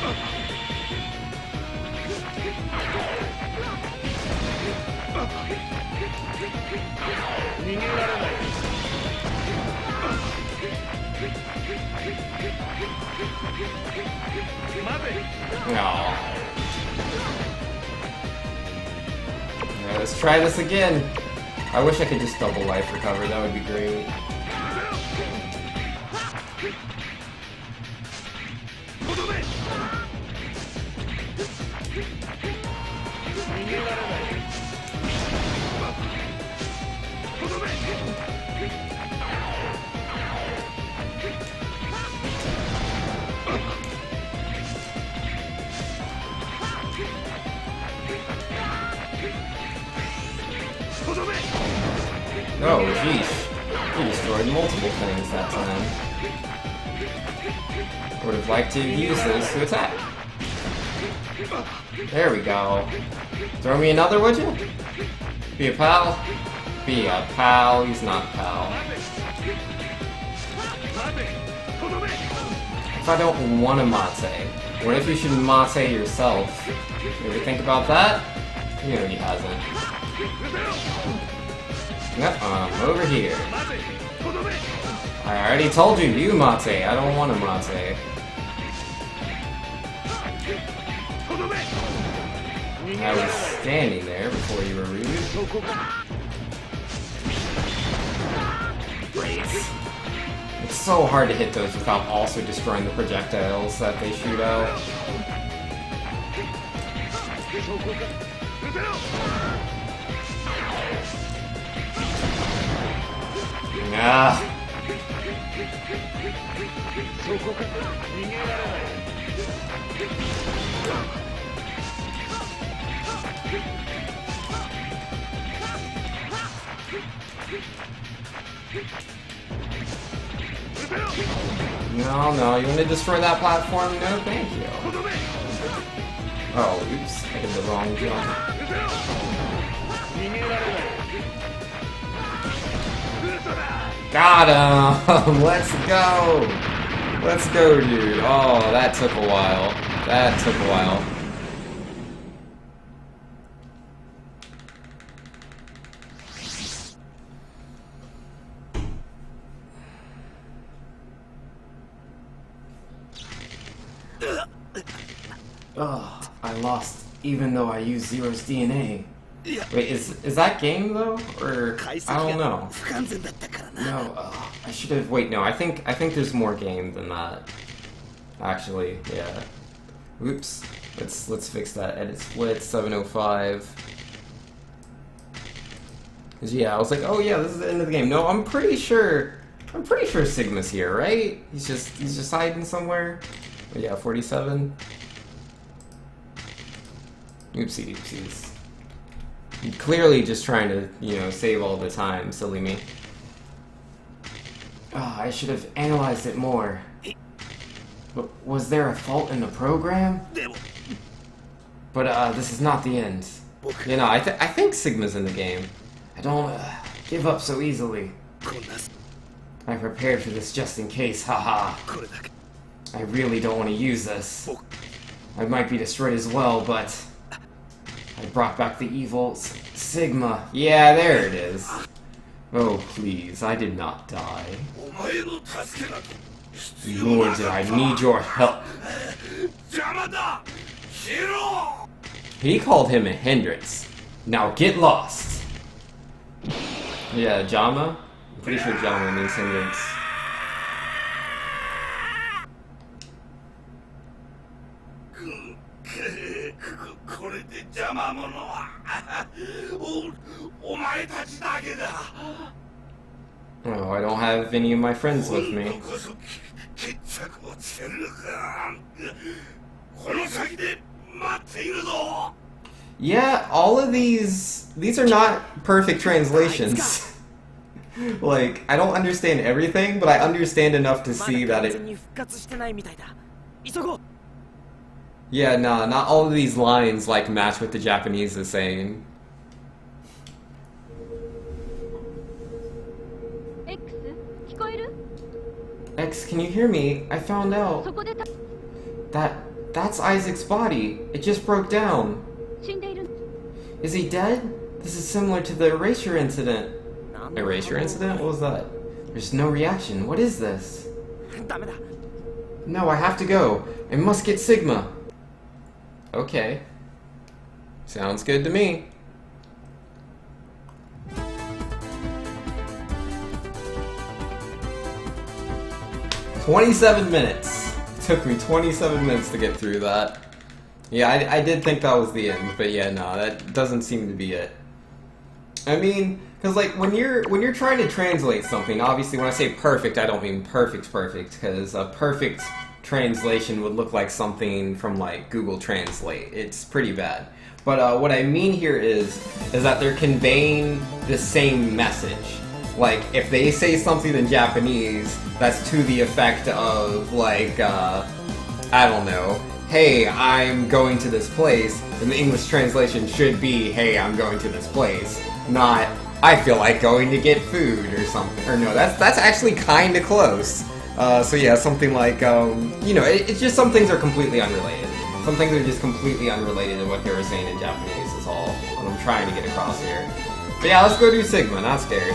No. Alright, let's try this again. I wish I could just double life recover, that would be great. Oh, jeez. He destroyed multiple things that time. I would have liked to use those to attack. There we go. Throw me another, would you? Be a pal? Be a pal. He's not a pal. If I don't want to mate, what if you should mate yourself? You ever think about that? You know he hasn't. Yep, over here. I already told you, you mate. I don't want to mate. I was standing there before you were rude. Great. It's so hard to hit those without also destroying the projectiles that they shoot out. Ah. No, you want to destroy that platform? No, thank you. Oh, oops, I did the wrong jump. Got him! Let's go! Let's go, dude. Oh, that took a while. That took a while. Ugh, I lost even though I used Zero's DNA. Wait, is that game though? Or I don't know. No, I should have. Wait, no. I think there's more game than that. Actually, yeah. Oops. Let's fix that. Edit split 705. Cause yeah, I was like, oh yeah, this is the end of the game. No, I'm pretty sure Sigma's here, right? He's just hiding somewhere. But yeah, 47. Oopsies. You're clearly just trying to, save all the time, silly me. Oh, I should have analyzed it more. But was there a fault in the program? But this is not the end. I think Sigma's in the game. I don't give up so easily. I prepared for this just in case, haha. I really don't want to use this. I might be destroyed as well, but I brought back the evil Sigma. Yeah, there it is. Oh, please, I did not die. Nor did I need your help. He called him a hindrance. Now get lost. Yeah, Jama? I'm pretty sure Jama means hindrance. Oh, I don't have any of my friends with me. Yeah, all of these are not perfect translations. Like, I don't understand everything, but I understand enough to see that it... Yeah, nah, not all of these lines, like, match what the Japanese is saying. X, can you hear me? I found out. That's Isaac's body. It just broke down. Is he dead? This is similar to the erasure incident. Erasure incident? What was that? There's no reaction. What is this? No, I have to go. I must get Sigma. Okay. Sounds good to me. "27 minutes. Took me 27 minutes to get through that. Yeah, I did think that was the end, but yeah, no, that doesn't seem to be it. I mean, because like when you're trying to translate something, obviously when I say perfect, I don't mean perfect, because a perfect translation would look like something from like Google Translate. It's pretty bad. But what I mean here is that they're conveying the same message. Like, if they say something in Japanese that's to the effect of, like, I don't know, hey, I'm going to this place, then the English translation should be, hey, I'm going to this place, not, I feel like going to get food or something. Or no, that's actually kind of close. So yeah, something like, you know, it's just some things are completely unrelated. Some things are just completely unrelated to what they were saying in Japanese is all what I'm trying to get across here. But yeah, let's go do Sigma, not scared.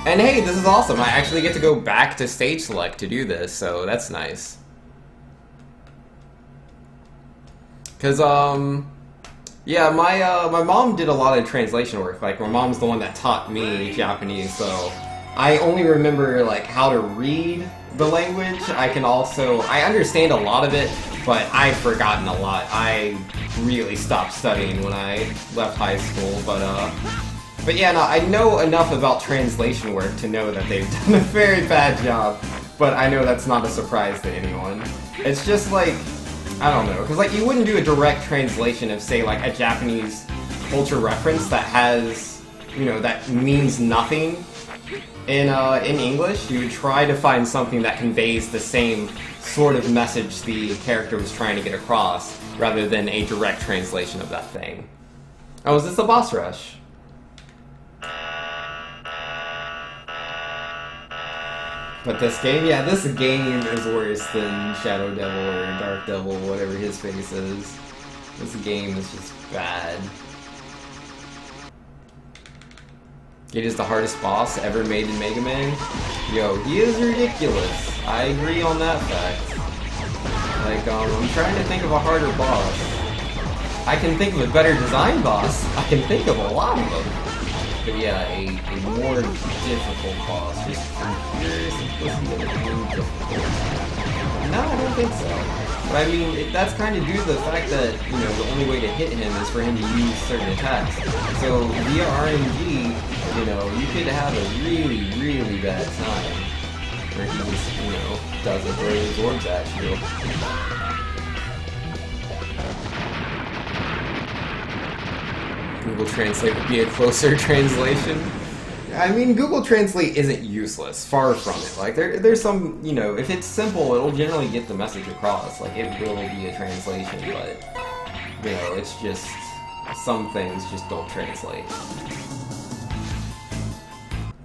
And hey, this is awesome. I actually get to go back to stage select to do this, so that's nice. Cause yeah, my mom did a lot of translation work. Like, my mom's the one that taught me Japanese, so I only remember like how to read the language. I understand a lot of it, but I've forgotten a lot. I really stopped studying when I left high school, but yeah, no, I know enough about translation work to know that they've done a very bad job, but I know that's not a surprise to anyone. It's just like, I don't know, because like you wouldn't do a direct translation of, say, like a Japanese culture reference that has, you know, that means nothing in English. You would try to find something that conveys the same sort of message the character was trying to get across, rather than a direct translation of that thing. Oh, is this the boss rush? But this game, yeah, this game is worse than Shadow Devil or Dark Devil, whatever his face is. This game is just bad. It is the hardest boss ever made in Mega Man. Yo, he is ridiculous. I agree on that fact. Like, I'm trying to think of a harder boss. I can think of a better design boss. I can think of a lot of them. But yeah, a more difficult boss. Just from pure simplicity of being difficult. No, I don't think so. But I mean, that's kind of due to the fact that, you know, the only way to hit him is for him to use certain attacks. So via RNG, you know, you could have a really, really bad time where he just, you know, doesn't throw his orbs at you. Google Translate would be a closer translation. I mean, Google Translate isn't useless, far from it. Like, there's some, you know, if it's simple, it'll generally get the message across. Like, it will be a translation, but, you know, it's just, some things just don't translate.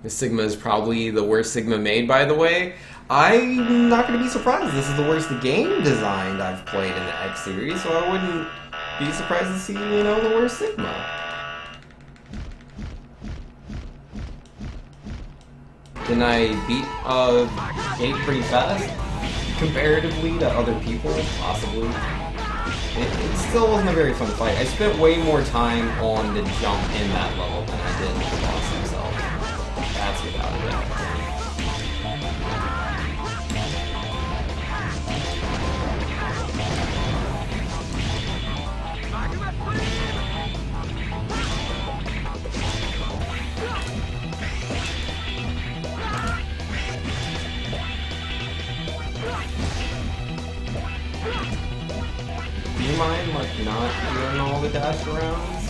This Sigma is probably the worst Sigma made, by the way. I'm not going to be surprised. This is the worst game designed I've played in the X series, so I wouldn't be surprised to see, you know, the worst Sigma. then I beat Gate pretty fast, comparatively to other people, possibly. It still wasn't a very fun fight. I spent way more time on the jump in that level than I did with the boss himself. That's without a doubt. Do you mind, like, not doing all the dash arounds?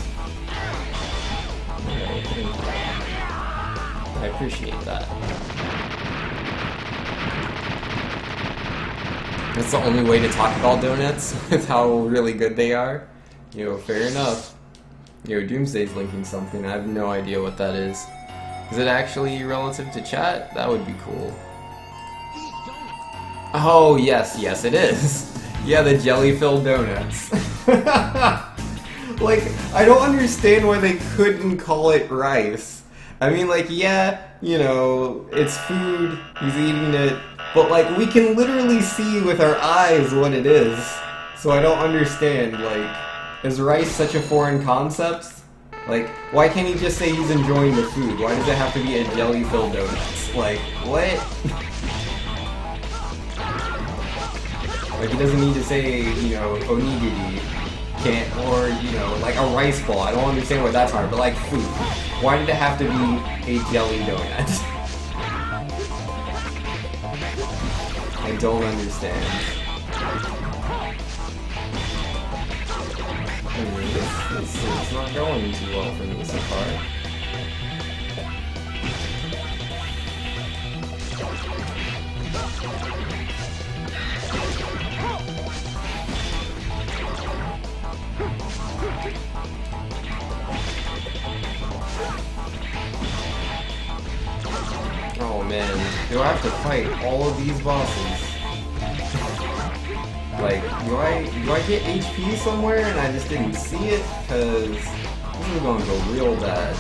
Okay, I appreciate that. That's the only way to talk about donuts, with how really good they are. You know, fair enough. Yo, Doomsday's linking something, I have no idea what that is. Is it actually relative to chat? That would be cool. Oh, yes, yes it is. Yeah, the jelly-filled donuts. Like, I don't understand why they couldn't call it rice. I mean, like, yeah, you know, it's food, he's eating it, but, like, we can literally see with our eyes what it is. So I don't understand, like, is rice such a foreign concept? Like, why can't he just say he's enjoying the food? Why does it have to be a jelly-filled donuts? Like, what? Like, he doesn't need to say, you know, onigiri, can't, or, you know, like a rice ball. I don't understand what that's hard, but like food. Why did it have to be a jelly donut? I don't understand. It's not going too well for me so far. Oh man, do I have to fight all of these bosses? Like, do I get HP somewhere and I just didn't see it? Cause this is gonna go real bad.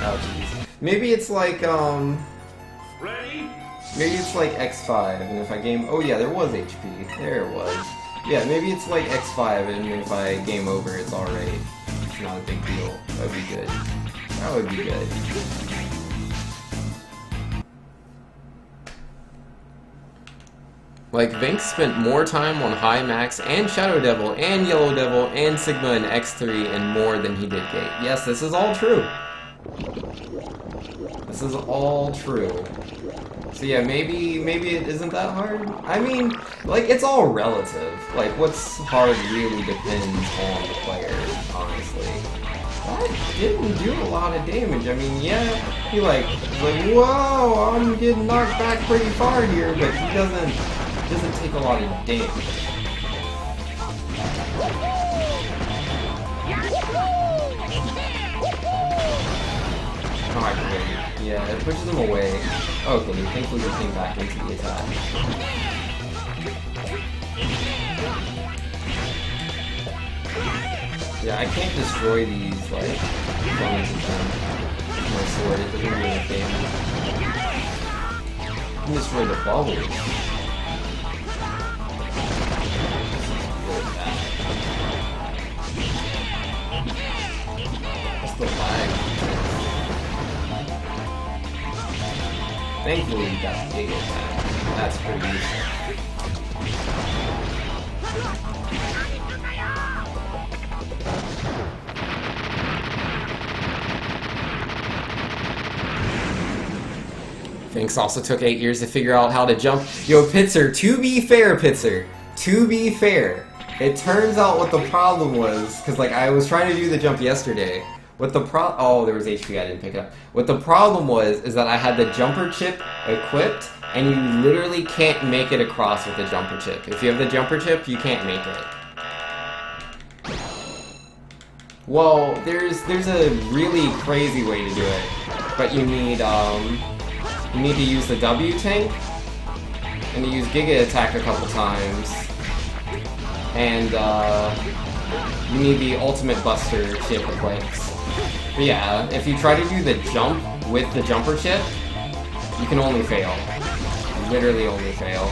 Oh jeez. Maybe it's like maybe it's like X5, and if I game... Oh yeah, there was HP. There it was. Yeah, maybe it's like X5, and if I game over, it's alright. It's not a big deal. That would be good. That would be good. Like, Vinx spent more time on High Max and Shadow Devil and Yellow Devil and Sigma and X3 and more than he did Gate. Yes, this is all true. This is all true. So yeah, maybe it isn't that hard. I mean, like, it's all relative. Like, what's hard really depends on the player, honestly. That didn't do a lot of damage. I mean, yeah, he like, whoa, I'm getting knocked back pretty far here, but he doesn't take a lot of damage. Alright, great. Yeah, it pushes him away. Okay, thankfully he came back into the attack. Yeah, I can't destroy these, like, bunnies with them. My sword, it doesn't do any damage. I can destroy the bubbles. What's the lag? Thankfully, he got the Giga attack. That's pretty useful. Vinx also took 8 years to figure out how to jump. Yo, Pitzer, to be fair, Pitzer, to be fair, it turns out what the problem was, because like I was trying to do the jump yesterday. Oh, there was HP, I didn't pick it up. What the problem was is that I had the jumper chip equipped, and you literally can't make it across with the jumper chip. If you have the jumper chip, you can't make it. Well, there's a really crazy way to do it, but you need to use the W tank, and you use Giga Attack a couple times, and you need the Ultimate Buster chip equipped. But yeah, if you try to do the jump with the jumper chip, you can only fail. Literally only fail.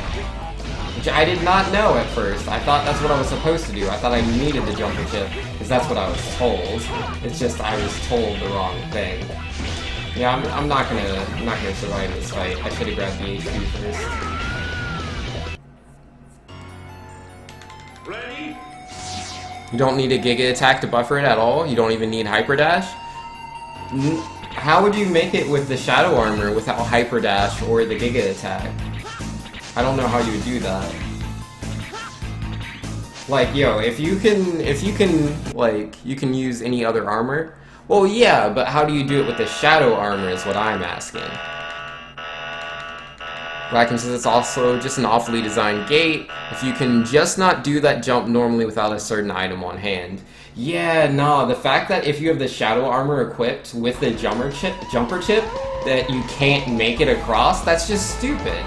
Which I did not know at first. I thought that's what I was supposed to do. I thought I needed the jumper chip, because that's what I was told. It's just I was told the wrong thing. Yeah, I'm not gonna survive this fight. I should have grabbed the HP first. Ready? You don't need a Giga Attack to buffer it at all? You don't even need Hyper Dash? How would you make it with the Shadow Armor without Hyper Dash or the Giga Attack? I don't know how you would do that. Like, yo, if you can, like, you can use any other armor, well, yeah, but how do you do it with the Shadow Armor is what I'm asking. Raccoon says it's also just an awfully designed gate. If you can just not do that jump normally without a certain item on hand. Yeah, no, the fact that if you have the Shadow Armor equipped with the jumper chip, that you can't make it across, that's just stupid.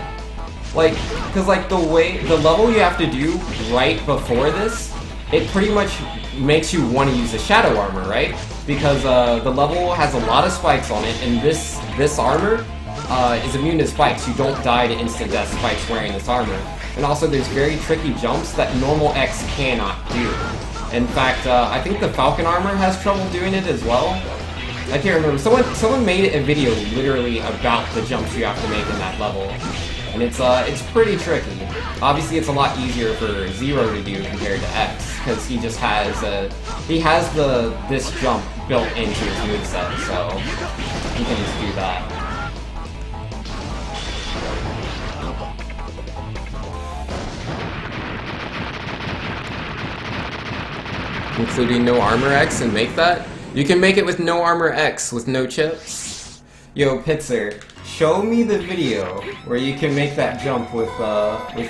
Like, because like the level you have to do right before this, it pretty much makes you want to use the Shadow Armor, right? Because the level has a lot of spikes on it, and this armor is immune to spikes. You don't die to instant death spikes wearing this armor. And also there's very tricky jumps that normal X cannot do. In fact, I think the Falcon armor has trouble doing it as well. I can't remember. Someone made a video literally about the jumps you have to make in that level. And it's pretty tricky. Obviously it's a lot easier for Zero to do compared to X, because he just has this jump built into his moveset, so he can just do that. Including no armor X and make that? You can make it with no armor X with no chips. Yo, Pitzer, show me the video where you can make that jump with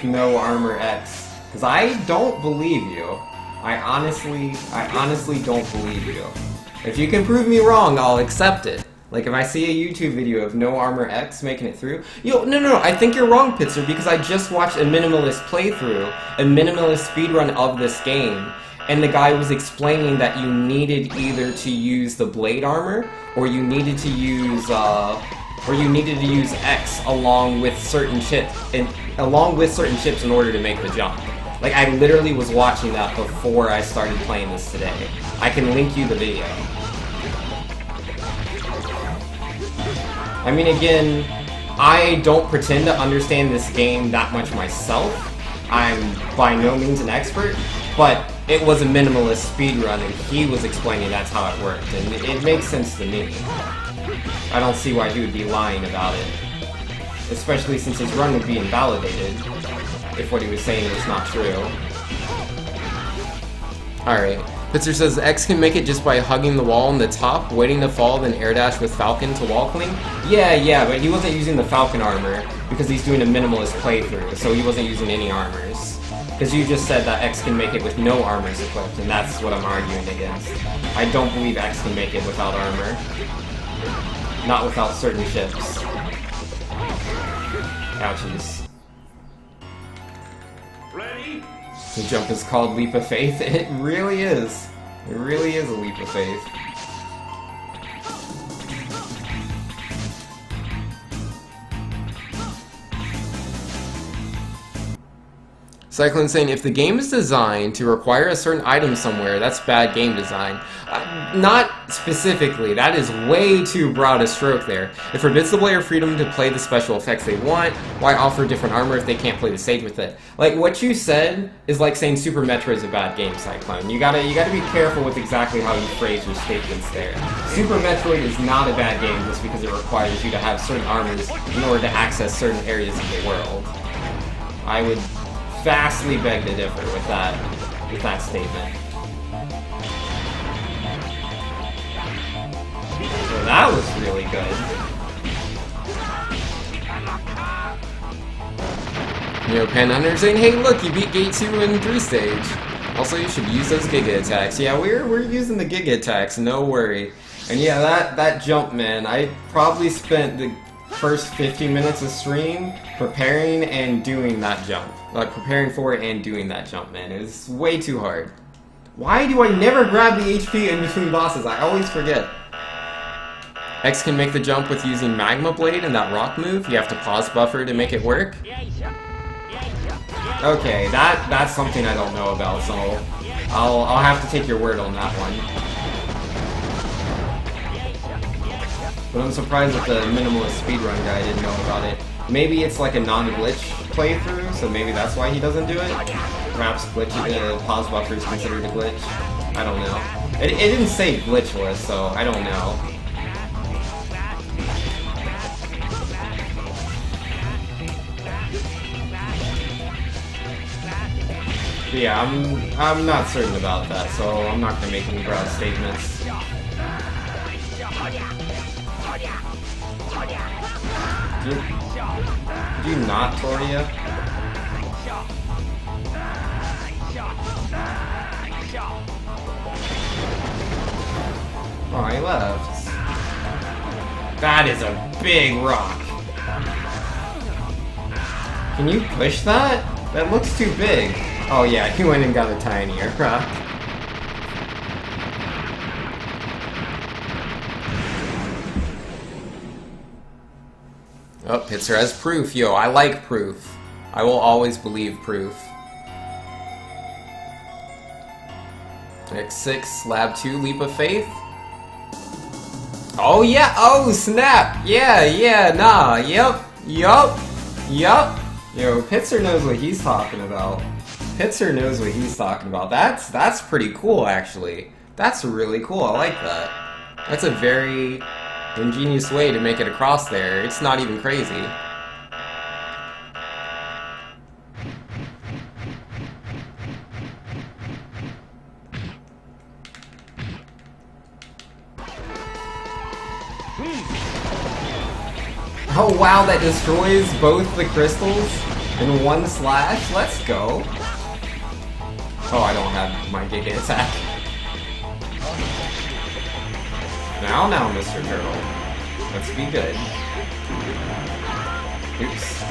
no armor X. Cause I don't believe you. I honestly don't believe you. If you can prove me wrong, I'll accept it. Like if I see a YouTube video of no armor X making it through, no, I think you're wrong, Pitzer, because I just watched a minimalist playthrough, a minimalist speedrun of this game. And the guy was explaining that you needed either to use the blade armor, or you needed to use X along with certain chips, in order to make the jump. Like I literally was watching that before I started playing this today. I can link you the video. I mean, again, I don't pretend to understand this game that much myself. I'm by no means an expert, but it was a minimalist speedrun, and he was explaining that's how it worked, and it makes sense to me. I don't see why he would be lying about it. Especially since his run would be invalidated if what he was saying was not true. Alright. Pitzer says X can make it just by hugging the wall on the top, waiting to fall, then air dash with Falcon to wall cling. Yeah, but he wasn't using the Falcon armor because he's doing a minimalist playthrough, so he wasn't using any armors. Because you just said that X can make it with no armors equipped, and that's what I'm arguing against. I don't believe X can make it without armor. Not without certain chips. Ouchies. Ready? The jump is called Leap of Faith. It really is. It really is a leap of faith. Cyclone saying, if the game is designed to require a certain item somewhere, that's bad game design. Not specifically. That is way too broad a stroke there. It forbids the player freedom to play the special effects they want. Why offer different armor if they can't play the stage with it? Like, what you said is like saying Super Metroid is a bad game, Cyclone. You gotta be careful with exactly how you phrase your statements there. Super Metroid is not a bad game just because it requires you to have certain armors in order to access certain areas of the world. I would vastly beg to differ with that statement. So that was really good. Panhunter saying, hey look, you beat Gate 2 and 3 stage. Also, you should use those Giga attacks. Yeah, we're using the Giga attacks, no worry. And yeah, that jump, man, I probably spent the first 50 minutes of stream preparing and doing that jump. Like, preparing for it and doing that jump, man. It was way too hard. Why do I never grab the HP in between bosses? I always forget. X can make the jump with using Magma Blade and that rock move. You have to pause buffer to make it work. Okay, that's something I don't know about, so I'll have to take your word on that one. But I'm surprised that the minimalist speedrun guy didn't know about it. Maybe it's like a non-glitch playthrough, so maybe that's why he doesn't do it. Perhaps pause buffer is considered a glitch. I don't know. It didn't say glitchless, so I don't know. But yeah, I'm not certain about that, so I'm not gonna make any broad statements. Did you not, Toria? Oh, he left. That is a big rock. Can you push that? That looks too big. Oh yeah, he went and got a tinier rock. Oh, Pitzer has proof. Yo, I like proof. I will always believe proof. X6, Lab 2, Leap of Faith. Oh yeah, oh snap! Yeah, nah, yup. Yo, Pitzer knows what he's talking about. That's pretty cool, actually. That's really cool, I like that. That's a very ingenious way to make it across there. It's not even crazy. Oh wow, that destroys both the crystals in one slash? Let's go. Oh, I don't have my Giga attack. Now, Mr. Turtle. Let's be good. Oops.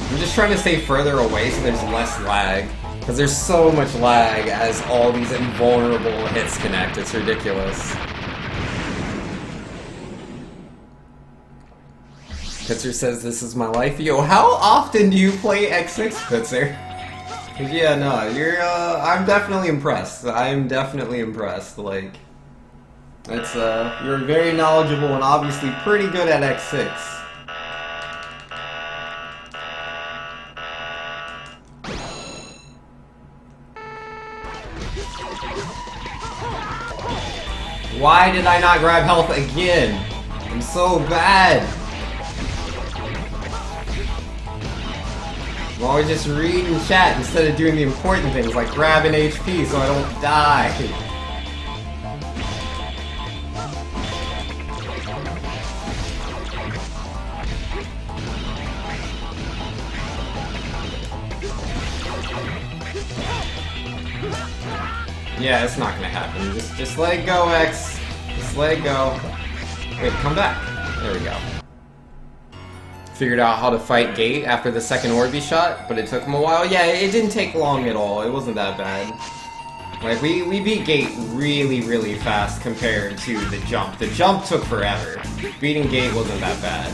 I'm just trying to stay further away so there's less lag. Because there's so much lag as all these invulnerable hits connect. It's ridiculous. Pitzer says this is my life. Yo, how often do you play X6, Pitzer? Yeah, no, I'm definitely impressed. I'm definitely impressed. Like, it's, you're very knowledgeable and obviously pretty good at X6. Why did I not grab health again? I'm so bad. I'm always just reading chat instead of doing the important things like grabbing HP so I don't die. Yeah, it's not gonna happen. Just let it go, X. Just let it go. Wait, come back. There we go. Figured out how to fight Gate after the second Orby shot, but it took him a while. Yeah, it didn't take long at all. It wasn't that bad. Like, we beat Gate really, really fast compared to the jump. The jump took forever. Beating Gate wasn't that bad.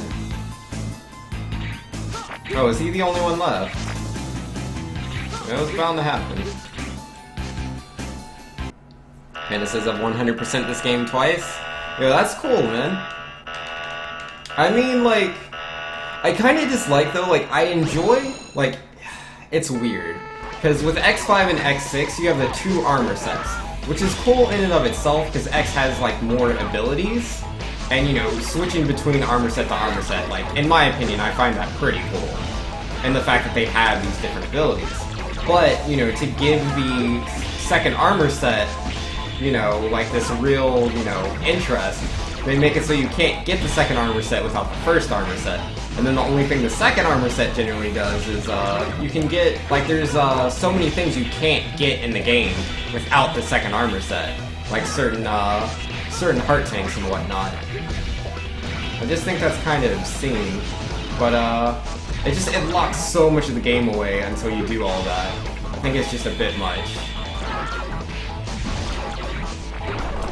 Oh, is he the only one left? It was bound to happen. And it says I've 100% this game twice. Yo, that's cool, man. I mean, like, I kind of dislike, though, like, I enjoy, like, it's weird. Because with X5 and X6, you have the two armor sets, which is cool in and of itself, because X has, like, more abilities. And, you know, switching between armor set to armor set, like, in my opinion, I find that pretty cool. And the fact that they have these different abilities. But, you know, to give the second armor set, you know, like this real, you know, interest, they make it so you can't get the second armor set without the first armor set. And then the only thing the second armor set generally does is you can get, like, there's so many things you can't get in the game without the second armor set. Like certain heart tanks and whatnot. I just think that's kind of obscene. But it locks so much of the game away until you do all that. I think it's just a bit much.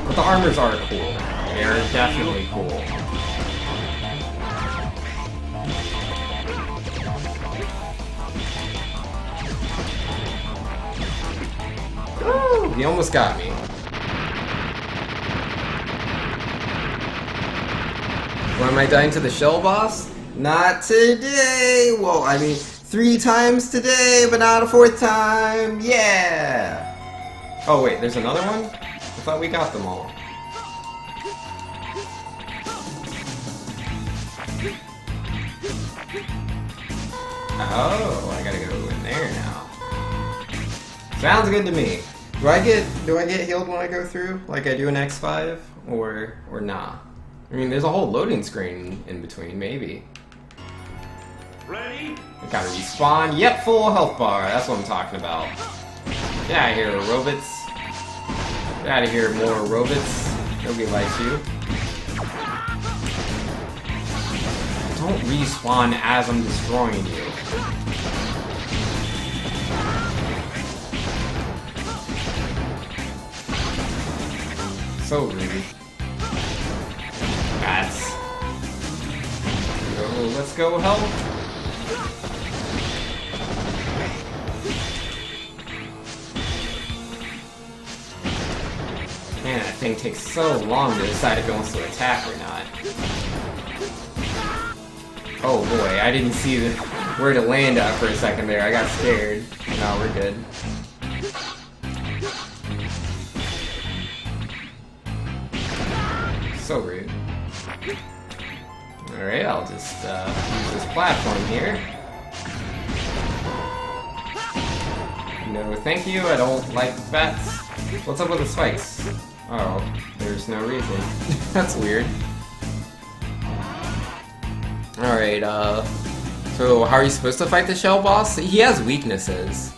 But the armors are cool. They're definitely cool. Woo! He almost got me. Why am I dying to the shell boss? Not today! Well, I mean, 3 times today, but not a 4th time! Yeah! Oh wait, there's another one? I thought we got them all. Oh, I gotta go in there now. Sounds good to me. Do I get healed when I go through, like I do in X5, or nah? I mean, there's a whole loading screen in between, maybe. Ready? I gotta respawn. Yep, full health bar. That's what I'm talking about. Get out of here, robots. Get out of here, more robots. Nobody likes you. Don't respawn as I'm destroying you. So rude. Bats. Let's go help. Man, that thing takes so long to decide if it wants to attack or not. Oh boy, I didn't see where to land at for a second there. I got scared. No, we're good. So rude. Alright, I'll just use this platform here. No, thank you, I don't like bats. What's up with the spikes? Oh, there's no reason. That's weird. Alright, so how are you supposed to fight the shell boss? He has weaknesses.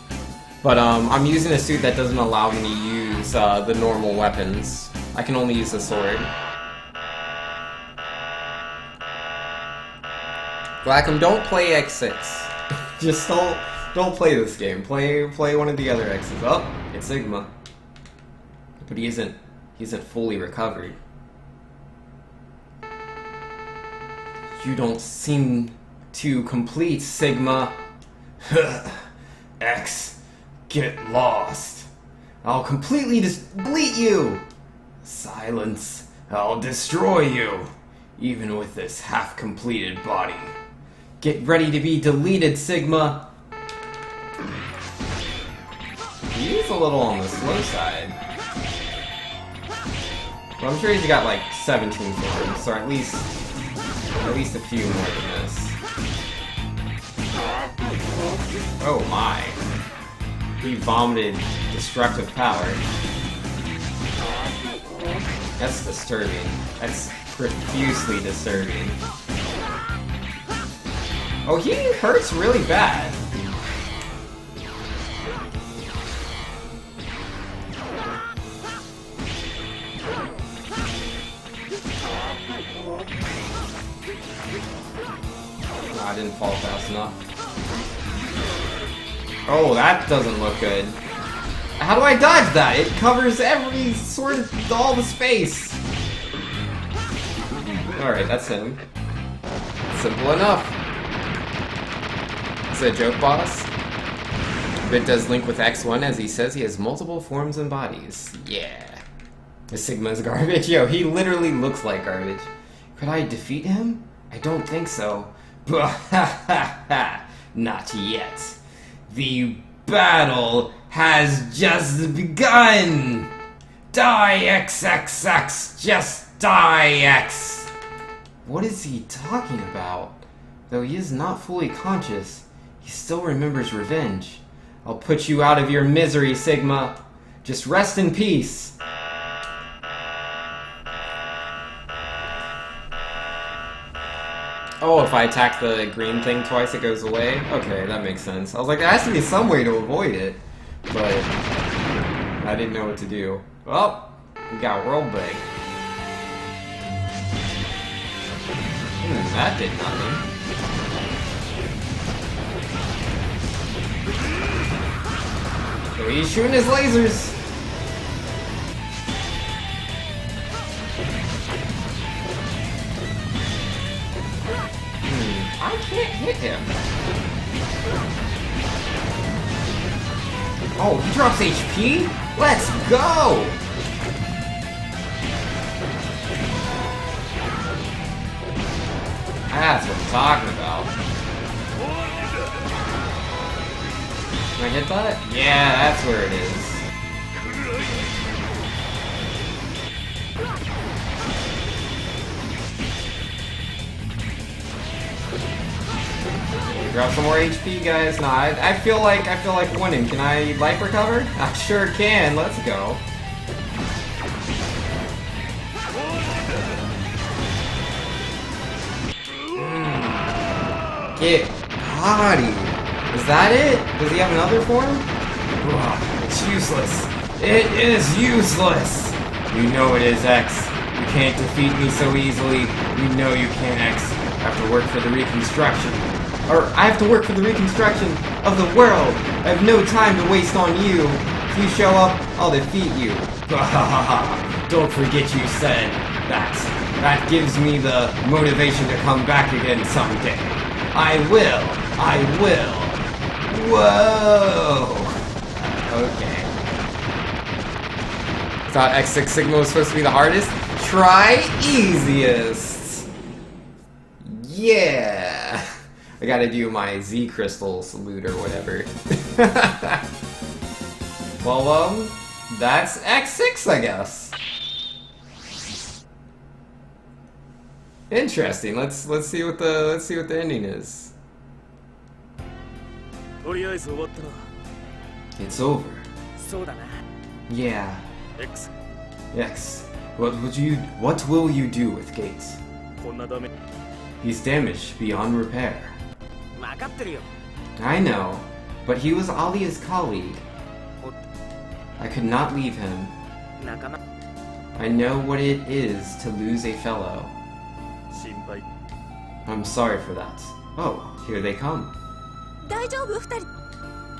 But, I'm using a suit that doesn't allow me to use, the normal weapons. I can only use the sword. Blackham, don't play X6. Just don't play this game. Play one of the other X's. Oh, it's Sigma. But he isn't fully recovered. You don't seem to complete, Sigma. X, get lost. I'll completely delete you. Silence. I'll destroy you. Even with this half-completed body. Get ready to be deleted, Sigma! He is a little on the slow side. Well, I'm sure he's got like 17 forms, or at least a few more than this. Oh my. He vomited destructive power. That's disturbing. That's profusely disturbing. Oh, he hurts really bad. No, I didn't fall fast enough. Oh, that doesn't look good. How do I dodge that? It covers every sort of all the space. Alright, that's him. Simple enough. Is it a joke, boss? But does link with X1 as he says he has multiple forms and bodies. Yeah. The Sigma's garbage? Yo, he literally looks like garbage. Could I defeat him? I don't think so. Not yet. The battle has just begun! Die, XXX! Just die, X! What is he talking about? Though he is not fully conscious, he still remembers revenge. I'll put you out of your misery, Sigma. Just rest in peace. Oh, if I attack the green thing twice, it goes away? Okay, that makes sense. I was like, there has to be some way to avoid it. But I didn't know what to do. Well, we got World Break. That did nothing. So he's shooting his lasers. I can't hit him. Oh, he drops HP? Let's go! That's what I'm talking about. Can I hit that? Yeah, that's where it is. Grab some more HP, guys. Nah, I feel like winning. Can I life recover? I sure can. Let's go. Get body. Is that it? Does he have another form? Ugh, it's useless. It is useless. You know it is, X. You can't defeat me so easily. You know you can't, X. I have to work for the reconstruction. Or, I have to work for the reconstruction of the world. I have no time to waste on you. If you show up, I'll defeat you. Don't forget you said that. That gives me the motivation to come back again someday. I will. I will. Whoa. Okay. Thought X6 Sigma was supposed to be the hardest? Try easiest. Yeah. I gotta do my Z crystal salute or whatever. Well, that's X6, I guess. Interesting. Let's see what the ending is. It's over. Yeah. X. What will you do with Gates? He's damaged beyond repair. I know, but he was Alia's colleague. I could not leave him. I know what it is to lose a fellow. I'm sorry for that. Oh, here they come.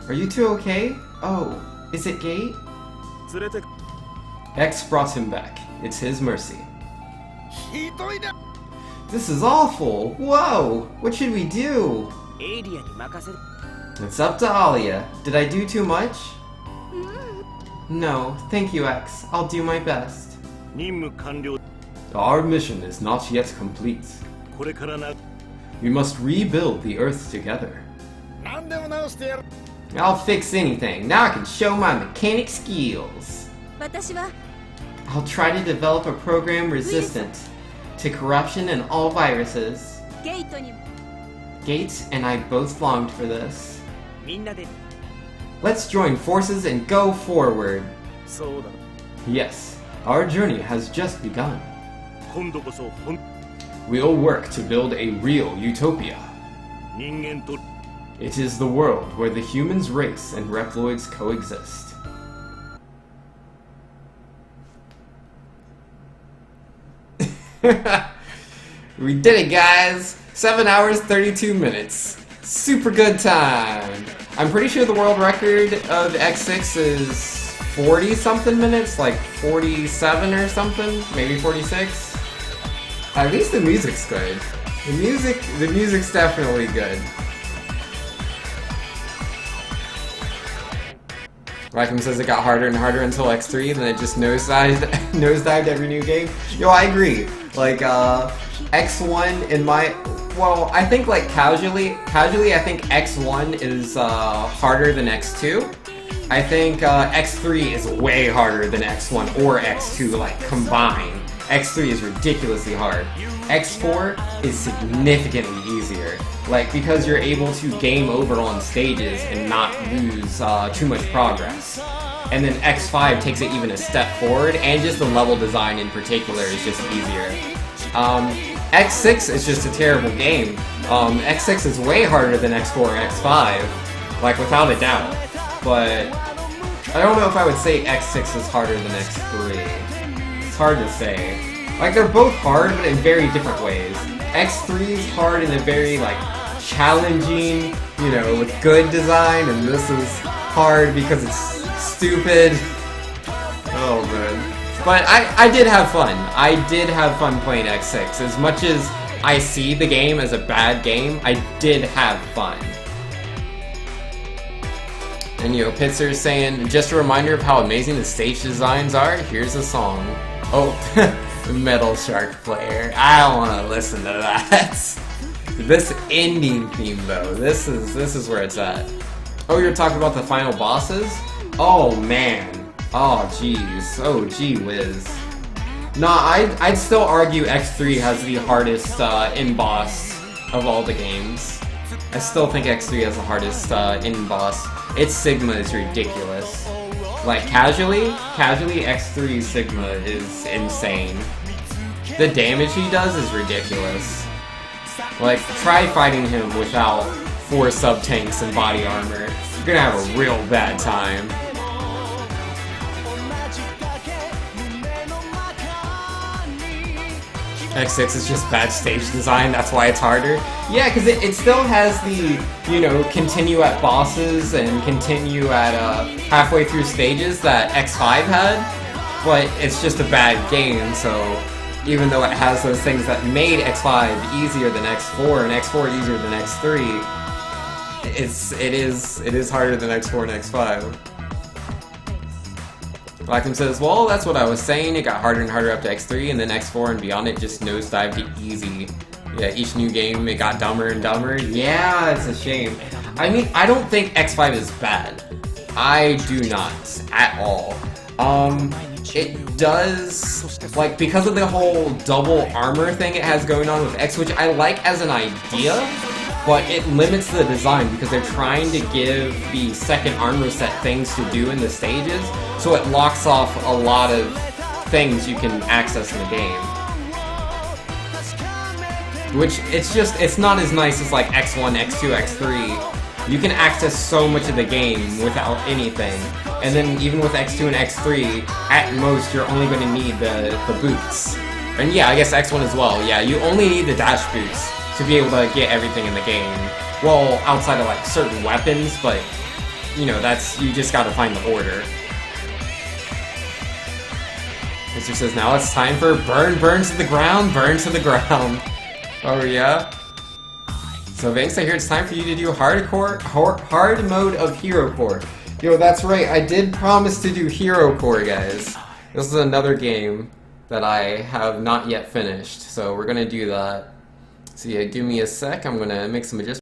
Are you two okay? Oh, is it Gate? X brought him back. It's his mercy. This is awful! Whoa! What should we do? It's up to Alia. Did I do too much? No, thank you, X. I'll do my best. Our mission is not yet complete. We must rebuild the Earth together. I'll fix anything. Now I can show my mechanic skills. I'll try to develop a program resistant to corruption and all viruses. Gates and I both longed for this. Let's join forces and go forward. Yes, our journey has just begun. We'll work to build a real utopia. It is the world where the humans race and Reploids coexist. We did it, guys! 7 hours, 32 minutes. Super good time. I'm pretty sure the world record of X6 is 40-something minutes, like 47 or something, maybe 46. At least the music's good. The music's definitely good. Rackham says it got harder and harder until X3, and then it just nosedived every new game. Yo, I agree. Like, X1 in my... Well, I think, like, casually, I think X1 is, harder than X2. I think, X3 is way harder than X1 or X2, like, combined. X3 is ridiculously hard. X4 is significantly easier. Like, because you're able to game over on stages and not lose too much progress. And then X5 takes it even a step forward, and just the level design in particular is just easier. X6 is just a terrible game. X6 is way harder than X4 or X5, like without a doubt. But I don't know if I would say X6 is harder than X3. It's hard to say. Like, they're both hard, but in very different ways. X3 is hard in a very, like, challenging, you know, with good design, and this is hard because it's stupid. Oh, man. But I did have fun. I did have fun playing X6. As much as I see the game as a bad game, I did have fun. And, you know, Pitzer saying, just a reminder of how amazing the stage designs are. Here's a song. Oh, Metal Shark player. I don't want to listen to that. This ending theme, though, this is where it's at. Oh, you're talking about the final bosses? Oh, man. Oh, jeez. Oh, gee whiz. Nah, I'd still argue X3 has the hardest end boss of all the games. I still think X3 has the hardest end boss. Its Sigma is ridiculous. Like, casually, X3 Sigma is insane. The damage he does is ridiculous. Like, try fighting him without 4 sub-tanks and body armor. You're gonna have a real bad time. X6 is just bad stage design, that's why it's harder. Yeah, because it still has the, you know, continue at bosses and continue at halfway through stages that X5 had, but it's just a bad game, so even though it has those things that made X5 easier than X4 and X4 easier than X3, it is harder than X4 and X5. Blackman says, well, that's what I was saying, it got harder and harder up to X3, and then X4 and beyond it just nosedived to easy. Yeah, each new game it got dumber and dumber. Yeah, it's a shame. I mean, I don't think X5 is bad. I do not, at all. It does, like, because of the whole double armor thing it has going on with X, which I like as an idea, but it limits the design because they're trying to give the second armor set things to do in the stages, so it locks off a lot of things you can access in the game. Which, it's not as nice as like X1, X2, X3. You can access so much of the game without anything. And then even with X2 and X3, at most you're only going to need the boots. And yeah, I guess X1 as well. Yeah, you only need the dash boots to be able to get everything in the game. Well, outside of like certain weapons, but you know, you just gotta find the order. Mr. says, now it's time for burn to the ground, burn to the ground. Oh yeah? So Vanks, I hear it's time for you to do hard mode of Hero Core. Yo, that's right, I did promise to do Hero Core, guys. This is another game that I have not yet finished, so we're gonna do that. So yeah, give me a sec, I'm gonna make some adjustments.